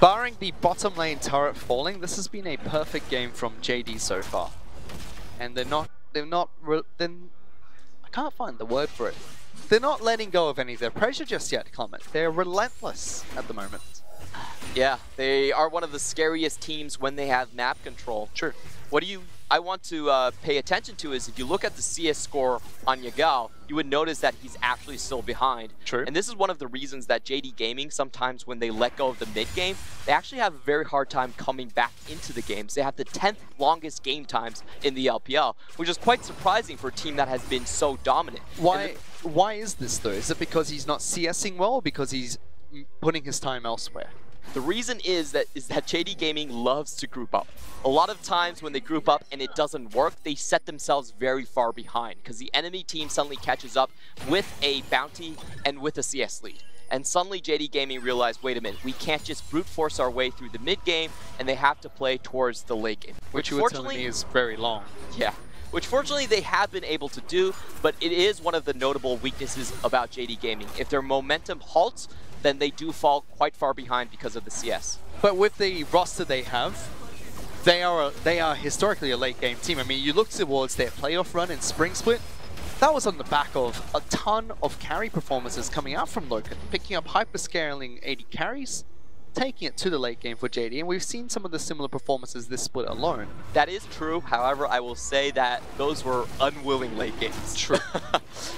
[SPEAKER 7] Barring the bottom lane turret falling, this has been a perfect game from JD so far. And I can't find the word for it. They're not letting go of any of their pressure just yet, Clement. They're relentless at the moment.
[SPEAKER 8] Yeah, they are one of the scariest teams when they have map control.
[SPEAKER 7] True.
[SPEAKER 8] What I want to pay attention to is if you look at the CS score on Yagao, you would notice that he's actually still behind.
[SPEAKER 7] True.
[SPEAKER 8] And this is one of the reasons that JD Gaming, sometimes when they let go of the mid game, they actually have a very hard time coming back into the games. They have the 10th longest game times in the LPL, which is quite surprising for a team that has been so dominant.
[SPEAKER 7] Why is this though? Is it because he's not CSing well, or because he's putting his time elsewhere?
[SPEAKER 8] The reason is that JD Gaming loves to group up. A lot of times when they group up and it doesn't work, they set themselves very far behind because the enemy team suddenly catches up with a bounty and with a CS lead. And suddenly JD Gaming realized, wait a minute, we can't just brute force our way through the mid game, and they have to play towards the late game.
[SPEAKER 7] Which you were telling me is very long.
[SPEAKER 8] Yeah. Which fortunately they have been able to do, but it is one of the notable weaknesses about JD Gaming. If their momentum halts, then they do fall quite far behind because of the CS.
[SPEAKER 7] But with the roster they have, they are historically a late game team. I mean, you look towards their playoff run in Spring Split, that was on the back of a ton of carry performances coming out from Loken, picking up hyperscaling 80 carries, taking it to the late game for JD, and we've seen some of the similar performances this split alone.
[SPEAKER 8] That is true, however, I will say that those were unwilling late games.
[SPEAKER 7] True.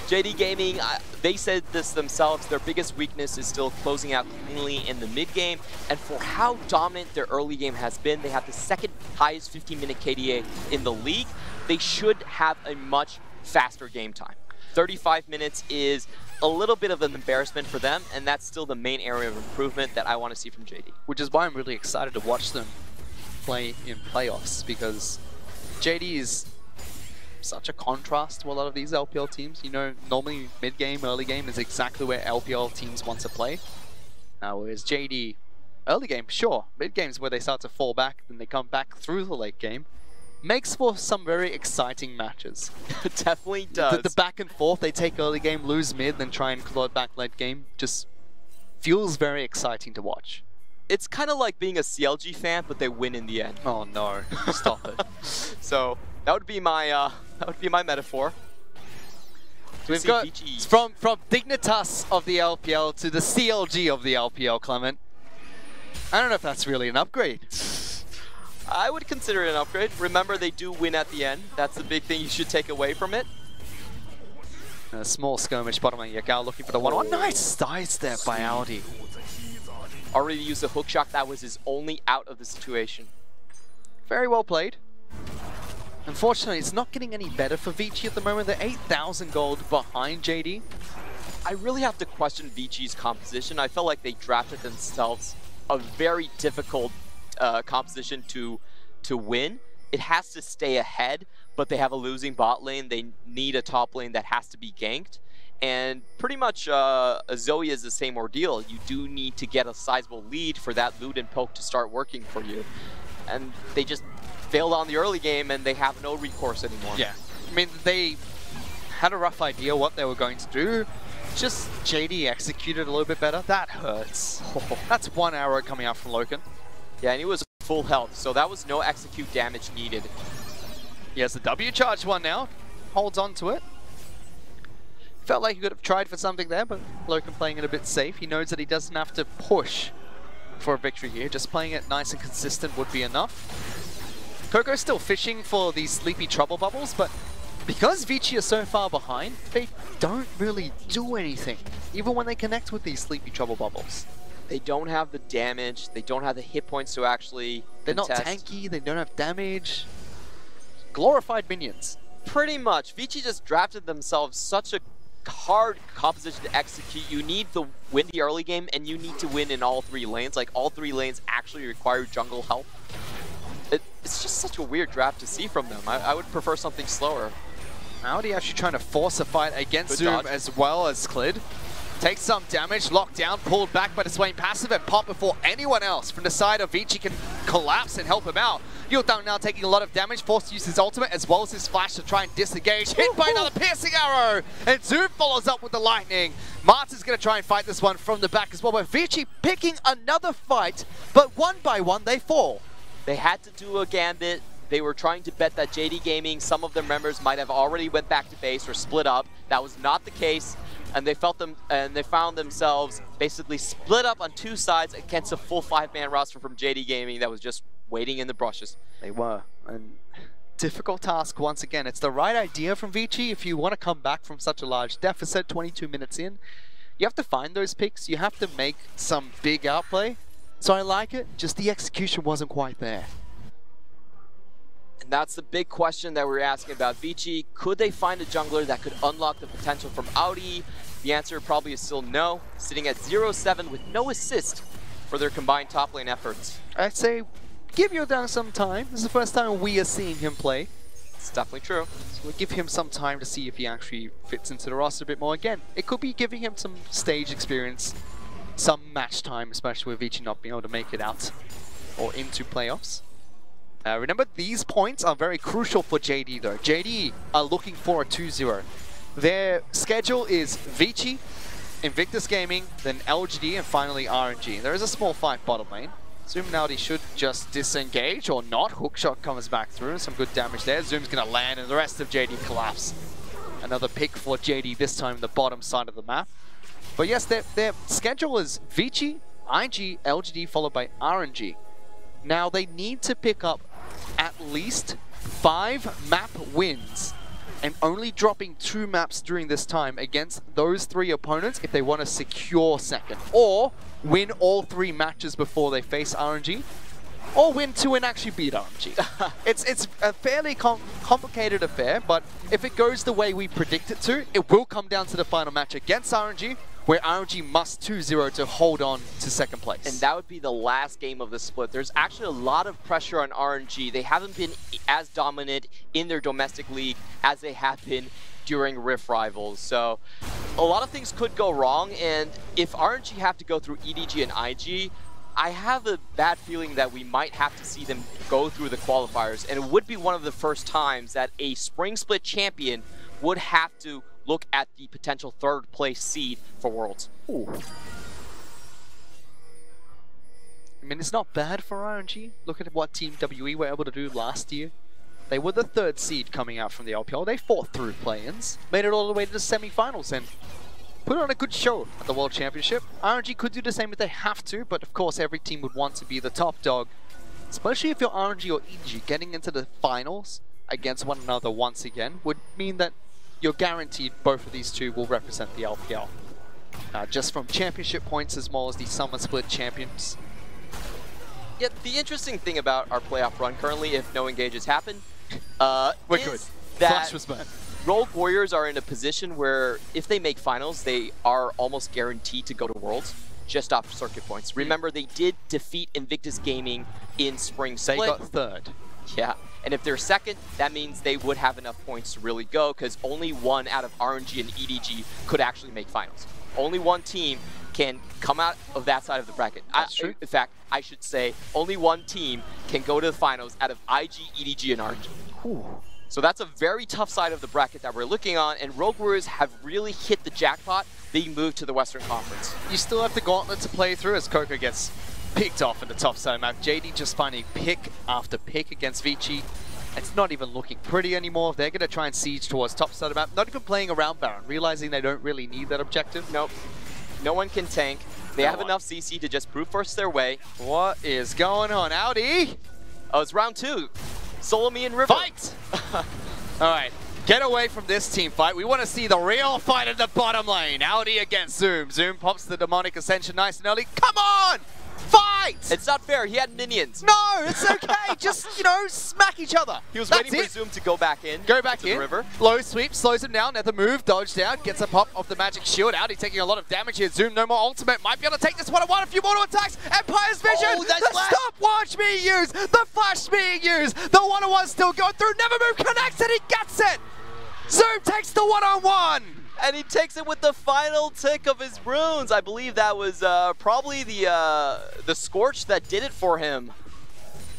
[SPEAKER 8] JD Gaming, they said this themselves, their biggest weakness is still closing out cleanly in the mid game, and for how dominant their early game has been, they have the 2nd highest 15-minute KDA in the league. They should have a much faster game time. 35 minutes is a little bit of an embarrassment for them, and that's still the main area of improvement that I want to see from JD.
[SPEAKER 7] Which is why I'm really excited to watch them play in playoffs, because JD is such a contrast to a lot of these LPL teams. You know, normally mid-game, early game is exactly where LPL teams want to play. Whereas JD, early game, sure. Mid-game is where they start to fall back, then they come back through the late game. Makes for some very exciting matches.
[SPEAKER 8] It definitely does.
[SPEAKER 7] The back and forth, they take early game, lose mid, then try and claw back late game, just feels very exciting to watch.
[SPEAKER 8] It's kind of like being a CLG fan, but they win in the end.
[SPEAKER 7] Oh no, stop it.
[SPEAKER 8] So that would be my metaphor.
[SPEAKER 7] We've got from Dignitas of the LPL to the CLG of the LPL, Clement. I don't know if that's really an upgrade.
[SPEAKER 8] I would consider it an upgrade. Remember, they do win at the end. That's the big thing you should take away from it.
[SPEAKER 7] A small skirmish bottom lane. Yagao looking for the 1-1. Nice sidestep by Audi.
[SPEAKER 8] Already used a hook shot. That was his only out of the situation.
[SPEAKER 7] Very well played. Unfortunately, it's not getting any better for Vici at the moment. They're 8,000 gold behind JD.
[SPEAKER 8] I really have to question Vici's composition. I felt like they drafted themselves a very difficult composition to win. It has to stay ahead, but they have a losing bot lane. They need a top lane that has to be ganked. And pretty much Zoe is the same ordeal. You do need to get a sizable lead for that loot and poke to start working for you. And they just failed on the early game and they have no recourse anymore.
[SPEAKER 7] Yeah, I mean, they had a rough idea what they were going to do. Just JD executed a little bit better. That hurts. That's 1 arrow coming out from Loken.
[SPEAKER 8] Yeah, and he was full health, so that was no execute damage needed.
[SPEAKER 7] He has the W charge one now. Holds on to it. Felt like he could have tried for something there, but Loken playing it a bit safe. He knows that he doesn't have to push for a victory here. Just playing it nice and consistent would be enough. KOKO's still fishing for these sleepy trouble bubbles, but because Vici is so far behind, they don't really do anything, even when they connect with these sleepy trouble bubbles.
[SPEAKER 8] They don't have the damage, they don't have the hit points to actually
[SPEAKER 7] They're not
[SPEAKER 8] contest.
[SPEAKER 7] tanky, they don't have damage. Glorified minions.
[SPEAKER 8] Pretty much. Vici just drafted themselves such a hard composition to execute. You need to win the early game, and you need to win in all 3 lanes. Like, all 3 lanes actually require jungle help. It's just such a weird draft to see from them. I would prefer something slower.
[SPEAKER 7] Audi actually trying to force a fight against
[SPEAKER 8] Good
[SPEAKER 7] Zoom
[SPEAKER 8] dodge.
[SPEAKER 7] as well as Clid. Takes some damage, locked down, pulled back by the Swain passive and pop before anyone else from the side of Vici can collapse and help him out. Yultang now taking a lot of damage, forced to use his ultimate as well as his flash to try and disengage. Hit by another piercing arrow, and Zoom follows up with the lightning. Martin's going to try and fight this one from the back as well, but Vici picking another fight, but one by one they fall.
[SPEAKER 8] They had to do a gambit. They were trying to bet that JD Gaming, some of their members might have already went back to base or split up. That was not the case, and they found themselves basically split up on 2 sides against a full 5-man roster from JD Gaming that was just waiting in the brushes.
[SPEAKER 7] They were, and difficult task once again. It's the right idea from Vici if you want to come back from such a large deficit 22 minutes in. You have to find those picks, you have to make some big outplay. So I like it, just the execution wasn't quite there.
[SPEAKER 8] And that's the big question that we're asking about Vici. Could they find a jungler that could unlock the potential from Audi? The answer probably is still no. Sitting at 0-7 with no assist for their combined top lane efforts.
[SPEAKER 7] I'd say give Yodang some time. This is the first time we are seeing him play.
[SPEAKER 8] It's definitely true.
[SPEAKER 7] So we'll give him some time to see if he actually fits into the roster a bit more. Again, it could be giving him some stage experience, some match time, especially with Vici not being able to make it out or into playoffs. Remember, these points are very crucial for JD though. JD are looking for a 2-0. Their schedule is Vici, Invictus Gaming, then LGD, and finally RNG. There is a small fight bottom lane. Zoom and Audi should just disengage or not. Hookshot comes back through, some good damage there. Zoom's gonna land and the rest of JD collapse. Another pick for JD, this time the bottom side of the map. But yes, their schedule is Vici, IG, LGD, followed by RNG. Now they need to pick up at least 5 map wins and only dropping 2 maps during this time against those 3 opponents if they want to secure second, or win all 3 matches before they face RNG, or win 2 and actually beat RNG. It's a fairly complicated affair, but if it goes the way we predict it to, it will come down to the final match against RNG, where RNG must 2-0 to hold on to second place.
[SPEAKER 8] And that would be the last game of the split. There's actually a lot of pressure on RNG. They haven't been as dominant in their domestic league as they have been during Rift Rivals. So a lot of things could go wrong, and if RNG have to go through EDG and IG, I have a bad feeling that we might have to see them go through the qualifiers, and it would be one of the first times that a Spring Split champion would have to look at the potential 3rd place seed for Worlds.
[SPEAKER 7] Ooh. I mean, it's not bad for RNG. Look at what Team WE were able to do last year. They were the 3rd seed coming out from the LPL. They fought through play-ins, made it all the way to the semi-finals, and put on a good show at the World Championship. RNG could do the same if they have to, but of course every team would want to be the top dog. Especially if you're RNG or EDG, getting into the finals against one another once again would mean that you're guaranteed both of these 2 will represent the LPL. Just from championship points as well as the Summer Split champions.
[SPEAKER 8] Yet the interesting thing about our playoff run currently, if no engages happen,
[SPEAKER 7] We're good.
[SPEAKER 8] That
[SPEAKER 7] Flash was burnt.
[SPEAKER 8] Rogue Warriors are in a position where if they make finals, they are almost guaranteed to go to Worlds just off circuit points. Remember, they did defeat Invictus Gaming in Spring Split.
[SPEAKER 7] They got third.
[SPEAKER 8] Yeah, and if they're second, that means they would have enough points to really go, because only one out of RNG and EDG could actually make finals. Only one team can come out of that side of the bracket.
[SPEAKER 7] That's true.
[SPEAKER 8] In fact, I should say only one team can go to the finals out of IG, EDG, and RNG.
[SPEAKER 7] Ooh.
[SPEAKER 8] So that's a very tough side of the bracket that we're looking on, and Rogue Warriors have really hit the jackpot being moved to the Western Conference.
[SPEAKER 7] You still have the gauntlet to play through as Coco gets picked off in the top side map. JD just finding pick after pick against Vici. It's not even looking pretty anymore. They're going to try and siege towards top side map, not even playing around Baron, realizing they don't really need that objective.
[SPEAKER 8] Nope. No one can tank. They have enough CC to just brute force their way.
[SPEAKER 7] What is going on, Audi?
[SPEAKER 8] Oh, it's round 2. Solo me and River.
[SPEAKER 7] Fight! Alright, get away from this team fight. We want to see the real fight in the bottom lane. Audi against Zoom. Zoom pops the Demonic Ascension nice and early. Come on! Fight!
[SPEAKER 8] It's not fair. He had minions.
[SPEAKER 7] No, it's okay. Just, you know, smack each other.
[SPEAKER 8] He was
[SPEAKER 7] That's
[SPEAKER 8] waiting for Zoom to go back in.
[SPEAKER 7] Go back
[SPEAKER 8] to
[SPEAKER 7] in.
[SPEAKER 8] The river.
[SPEAKER 7] Low sweep, slows him down. Nether move, dodge down, gets a pop of the magic shield. Audi taking a lot of damage here. Zoom, no more ultimate. Might be able to take this one-on-one. A few mortal attacks. Empire's Vision.
[SPEAKER 8] Oh, that's
[SPEAKER 7] the stopwatch being used. The flash being used. The one-on-one still going through. Never move connects and he gets it. Zoom takes the one-on-one.
[SPEAKER 8] And he takes it with the final tick of his runes. I believe that was probably the Scorch that did it for him.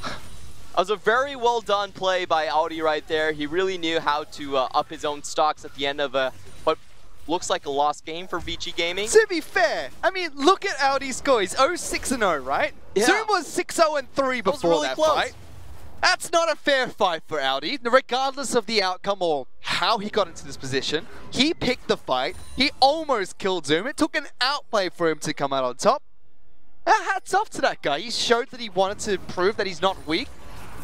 [SPEAKER 8] That was a very well done play by Audi right there. He really knew how to up his own stocks at the end of what looks like a lost game for Vici Gaming.
[SPEAKER 7] To be fair, I mean, look at Audi's score. He's 0-6-0, right?
[SPEAKER 8] Yeah.
[SPEAKER 7] Zoom was 6-0-3 before
[SPEAKER 8] really
[SPEAKER 7] that
[SPEAKER 8] close.
[SPEAKER 7] fight. That's not a fair fight for Audi, regardless of the outcome or how he got into this position. He picked the fight. He almost killed Zoom. It took an outplay for him to come out on top. Hats off to that guy. He showed that he wanted to prove that he's not weak.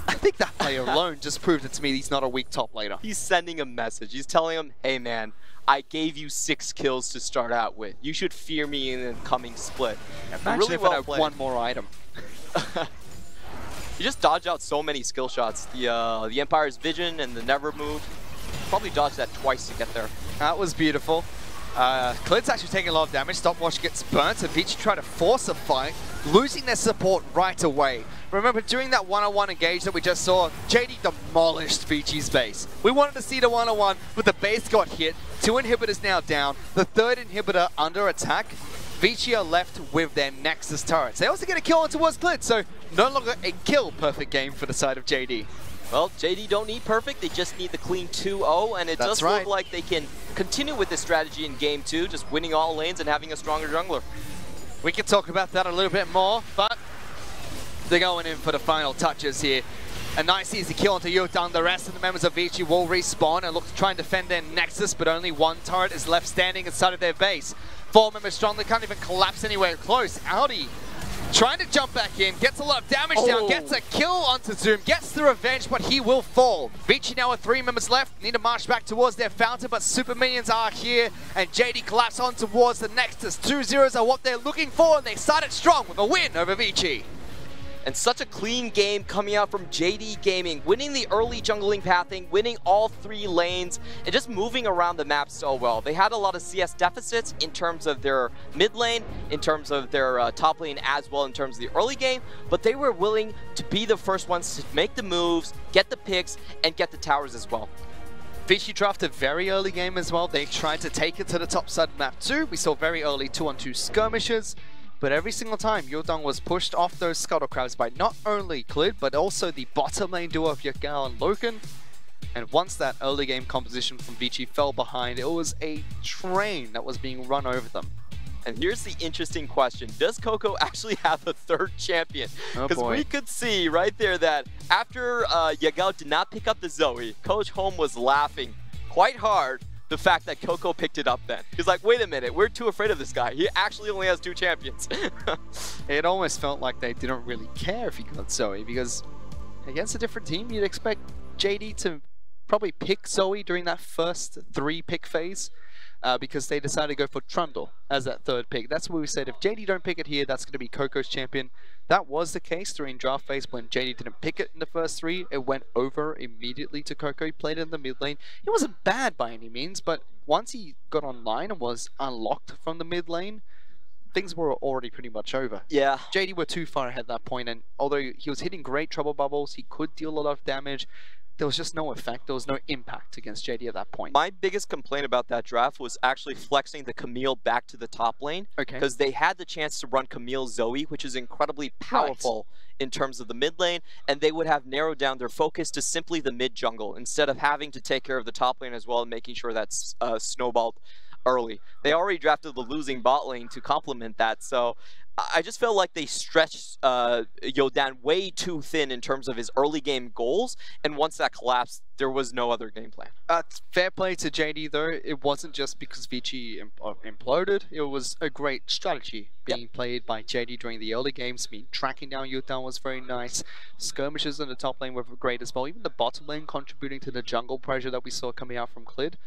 [SPEAKER 7] I think that play alone just proved it to me he's not a weak top laner.
[SPEAKER 8] He's sending a message. He's telling him, hey man, I gave you 6 kills to start out with. You should fear me in the coming split.
[SPEAKER 7] Imagine
[SPEAKER 8] really
[SPEAKER 7] if
[SPEAKER 8] well
[SPEAKER 7] I had
[SPEAKER 8] played.
[SPEAKER 7] one more item.
[SPEAKER 8] He just dodged out so many skill shots. The Empire's Vision and the Never move. Probably dodged that twice to get there.
[SPEAKER 7] That was beautiful. Clid's actually taking a lot of damage. Stopwatch gets burnt, and Vici try to force a fight, losing their support right away. Remember, during that one-on-one engage that we just saw, JD demolished Vici's base. We wanted to see the one-on-one, but the base got hit. 2 inhibitors now down. The 3rd inhibitor under attack. Vici are left with their Nexus turrets. They also get a kill on towards Clid, so no longer a kill perfect game for the side of JD.
[SPEAKER 8] Well, JD don't need perfect, they just need the clean 2-0, and it does look like they can continue with this strategy in game 2, just winning all lanes and having a stronger jungler.
[SPEAKER 7] We can talk about that a little bit more, but they're going in for the final touches here. A nice easy kill onto Yutang. The rest of the members of Vici will respawn and look to try and defend their Nexus, but only one turret is left standing inside of their base. 4 members strong, they can't even collapse anywhere close. Audi trying to jump back in, gets a lot of damage down, gets a kill onto Zoom, gets the revenge, but he will fall. Vici now with 3 members left, need to march back towards their fountain, but super minions are here, and JD collapse on towards the Nexus. 2-0s are what they're looking for, and they started strong with a win over Vici.
[SPEAKER 8] And such a clean game coming out from JD Gaming, winning the early jungling pathing, winning all 3 lanes, and just moving around the map so well. They had a lot of CS deficits in terms of their mid lane, in terms of their top lane as well in terms of the early game, but they were willing to be the first ones to make the moves, get the picks, and get the towers as well.
[SPEAKER 7] Vici drafted very early game as well. They tried to take it to the top side of map 2. We saw very early 2-on-2 skirmishes. But every single time, Yodong was pushed off those Scuttle Crabs by not only Clid, but also the bottom lane duo of Yagao and Loken. And once that early game composition from Vici fell behind, it was a train that was being run over them.
[SPEAKER 8] And here's the interesting question. Does Coco actually have a 3rd champion? Because we could see right there that after Yagao did not pick up the Zoe, Coach Home was laughing quite hard the fact that Coco picked it up then. He's like, wait a minute, we're too afraid of this guy. He actually only has 2 champions.
[SPEAKER 7] It almost felt like they didn't really care if he got Zoe, because against a different team, you'd expect JD to probably pick Zoe during that first 3 pick phase. because they decided to go for Trundle as that third pick. That's what we said. If JD don't pick it here, that's going to be Coco's champion. That was the case during draft phase when JD didn't pick it in the first 3. It went over immediately to Coco. He played it in the mid lane. It wasn't bad by any means, but once he got online and was unlocked from the mid lane, things were already pretty much over.
[SPEAKER 8] Yeah.
[SPEAKER 7] JD were too far ahead at that point, and although he was hitting great trouble bubbles, he could deal a lot of damage. There was just no effect, there was no impact against JD at that point.
[SPEAKER 8] My biggest complaint about that draft was actually flexing the Camille back to the top lane.
[SPEAKER 7] Okay.
[SPEAKER 8] Because they had the chance to run Camille Zoe, which is incredibly powerful in terms of the mid lane, and they would have narrowed down their focus to simply the mid jungle instead of having to take care of the top lane as well and making sure that's snowballed early. They already drafted the losing bot lane to complement that, so I just felt like they stretched Yodan way too thin in terms of his early game goals, and once that collapsed, there was no other game plan.
[SPEAKER 7] Fair play to JD though, it wasn't just because Vici imploded, it was a great strategy being played by JD during the early games. I mean, tracking down Yodan was very nice, skirmishes in the top lane were great as well, even the bottom lane contributing to the jungle pressure that we saw coming out from Clid.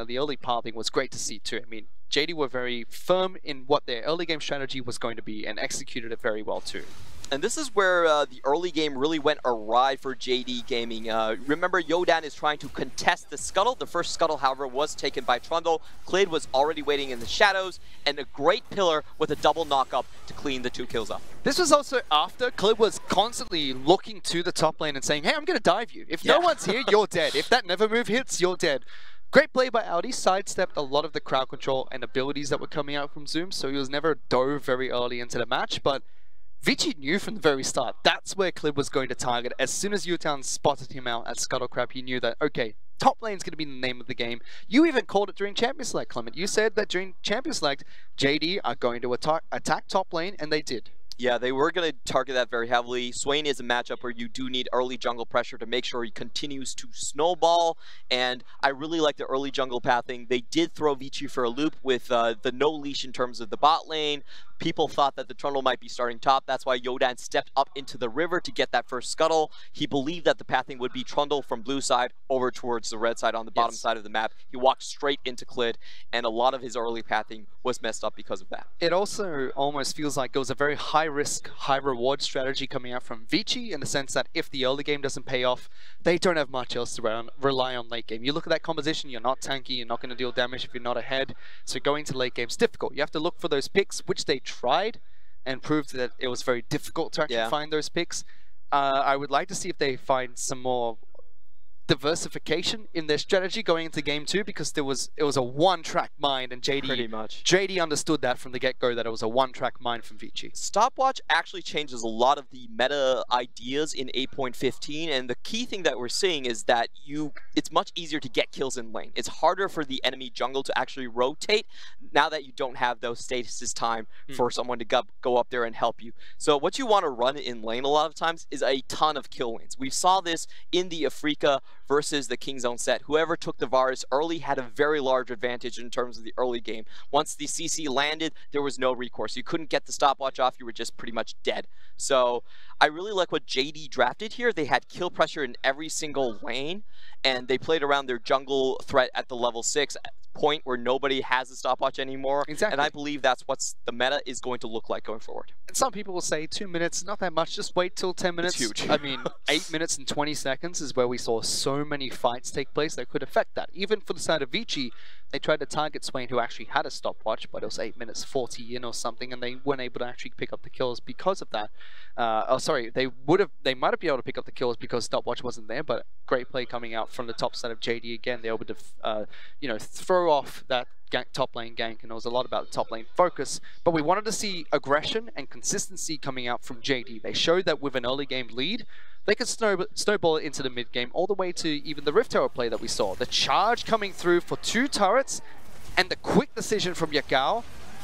[SPEAKER 7] The early pathing was great to see too. I mean, JD were very firm in what their early game strategy was going to be and executed it very well too.
[SPEAKER 8] And this is where the early game really went awry for JD Gaming. Remember, Yodan is trying to contest the scuttle. The first scuttle, however, was taken by Trundle. Clid was already waiting in the shadows, and a great pillar with a double knock-up to clean the 2 kills up.
[SPEAKER 7] This was also after Clid was constantly looking to the top lane and saying, hey, I'm going to dive you. If no one's here, you're dead. If that never move hits, you're dead. Great play by Audi, sidestepped a lot of the crowd control and abilities that were coming out from Zoom, so he was never dove very early into the match, but Vici knew from the very start that's where Clid was going to target. As soon as Utown spotted him out at Scuttlecrab, he knew that, okay, top lane's going to be the name of the game. You even called it during Champions Select, Clement. You said that during Champions Select, JD are going to attack top lane, and they did.
[SPEAKER 8] Yeah, they were going to target that very heavily. Swain is a matchup where you do need early jungle pressure to make sure he continues to snowball, and I really like the early jungle pathing. They did throw Vici for a loop with the no leash in terms of the bot lane. People thought that the Trundle might be starting top. That's why Yodan stepped up into the river to get that first scuttle. He believed that the pathing would be Trundle from blue side over towards the red side on the bottom side of the map. He walked straight into Clid, and a lot of his early pathing was messed up because of that.
[SPEAKER 7] It also almost feels like it was a very high-risk, high-reward strategy coming out from Vici in the sense that if the early game doesn't pay off, they don't have much else to rely on late game. You look at that composition, you're not tanky, you're not going to deal damage if you're not ahead, so going to late game is difficult. You have to look for those picks, which they tried and proved that it was very difficult to actually find those picks. I would like to see if they find some more diversification in their strategy going into game 2, because it was a one-track mind, and JD understood that from the get-go, that it was a one-track mind from Vici.
[SPEAKER 8] Stopwatch actually changes a lot of the meta ideas in 8.15, and the key thing that we're seeing is that it's much easier to get kills in lane. It's harder for the enemy jungle to actually rotate now that you don't have those stasis time for someone to go up there and help you. So what you want to run in lane a lot of times is a ton of kill lanes. We saw this in the Afrika versus the Kingzone set. Whoever took the Varus early had a very large advantage in terms of the early game. Once the CC landed, there was no recourse. You couldn't get the stopwatch off, you were just pretty much dead. So I really like what JD drafted here. They had kill pressure in every single lane, and they played around their jungle threat at the level 6 point where nobody has a stopwatch anymore.
[SPEAKER 7] Exactly.
[SPEAKER 8] And I believe that's what the meta is going to look like going forward.
[SPEAKER 7] And some people will say 2 minutes, not that much, just wait till 10 minutes.
[SPEAKER 8] It's huge.
[SPEAKER 7] I mean, 8 minutes and 20 seconds is where we saw so many fights take place that could affect that. Even for the side of Vici, they tried to target Swain, who actually had a stopwatch, but it was 8 minutes 40 in or something, and they weren't able to actually pick up the kills because of that. They might have been able to pick up the kills because stopwatch wasn't there, but great play coming out from the top side of JD again. They were able to, throw off that top lane gank, and it was a lot about the top lane focus. But we wanted to see aggression and consistency coming out from JD. They showed that with an early game lead, they could snowball it into the mid game, all the way to even the Rift Tower play that we saw. The charge coming through for 2 turrets, and the quick decision from Yakao,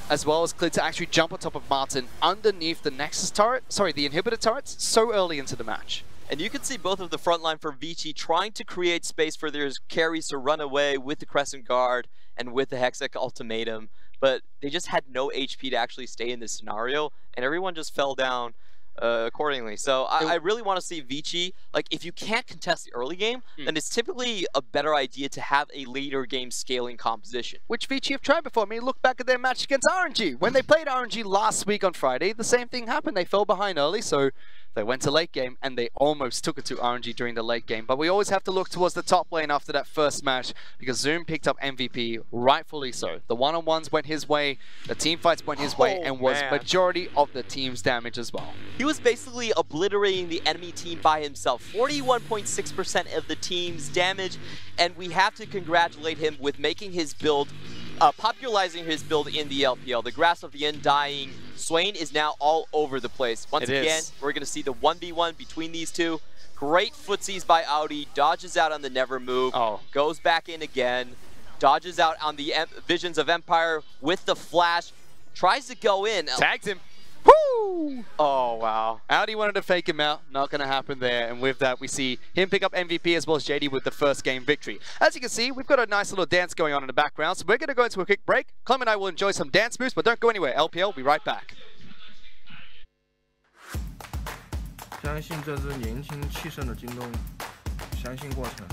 [SPEAKER 7] as well as Clid to actually jump on top of Martin underneath the Nexus turret, the inhibitor turrets, so early into the match.
[SPEAKER 8] And you can see both of the front line for Vici trying to create space for their carries to run away with the Crescent Guard and with the Hextech Ultimatum, but they just had no HP to actually stay in this scenario, and everyone just fell down accordingly. So I really want to see Vici, like if you can't contest the early game, then it's typically a better idea to have a later game scaling composition.
[SPEAKER 7] Which Vici have tried before. I mean, look back at their match against RNG. When they played RNG last week on Friday, the same thing happened. They fell behind early, so they went to late game and they almost took it to RNG during the late game. But we always have to look towards the top lane after that first match because Zoom picked up MVP, rightfully so. The one-on-ones went his way, the team fights went his way, and was majority of the team's damage as well.
[SPEAKER 8] He was basically obliterating the enemy team by himself. 41.6% of the team's damage, and we have to congratulate him with making his build, popularizing his build in the LPL. The Grasp of the Undying Swain is now all over the place. Once again, we're going to see the 1v1 between these two. Great footsies by Audi, dodges out on the Never Move, goes back in again, dodges out on the Visions of Empire with the flash, tries to go in.
[SPEAKER 7] Tags him.
[SPEAKER 8] Woo! Oh, wow.
[SPEAKER 7] Audi wanted to fake him out, not going to happen there. And with that, we see him pick up MVP as well as JD with the first game victory. As you can see, we've got a nice little dance going on in the background. So we're going to go into a quick break. Clem and I will enjoy some dance moves, but don't go anywhere. LPL will be right back.
[SPEAKER 4] 相信这支年轻气盛的京东，相信过程。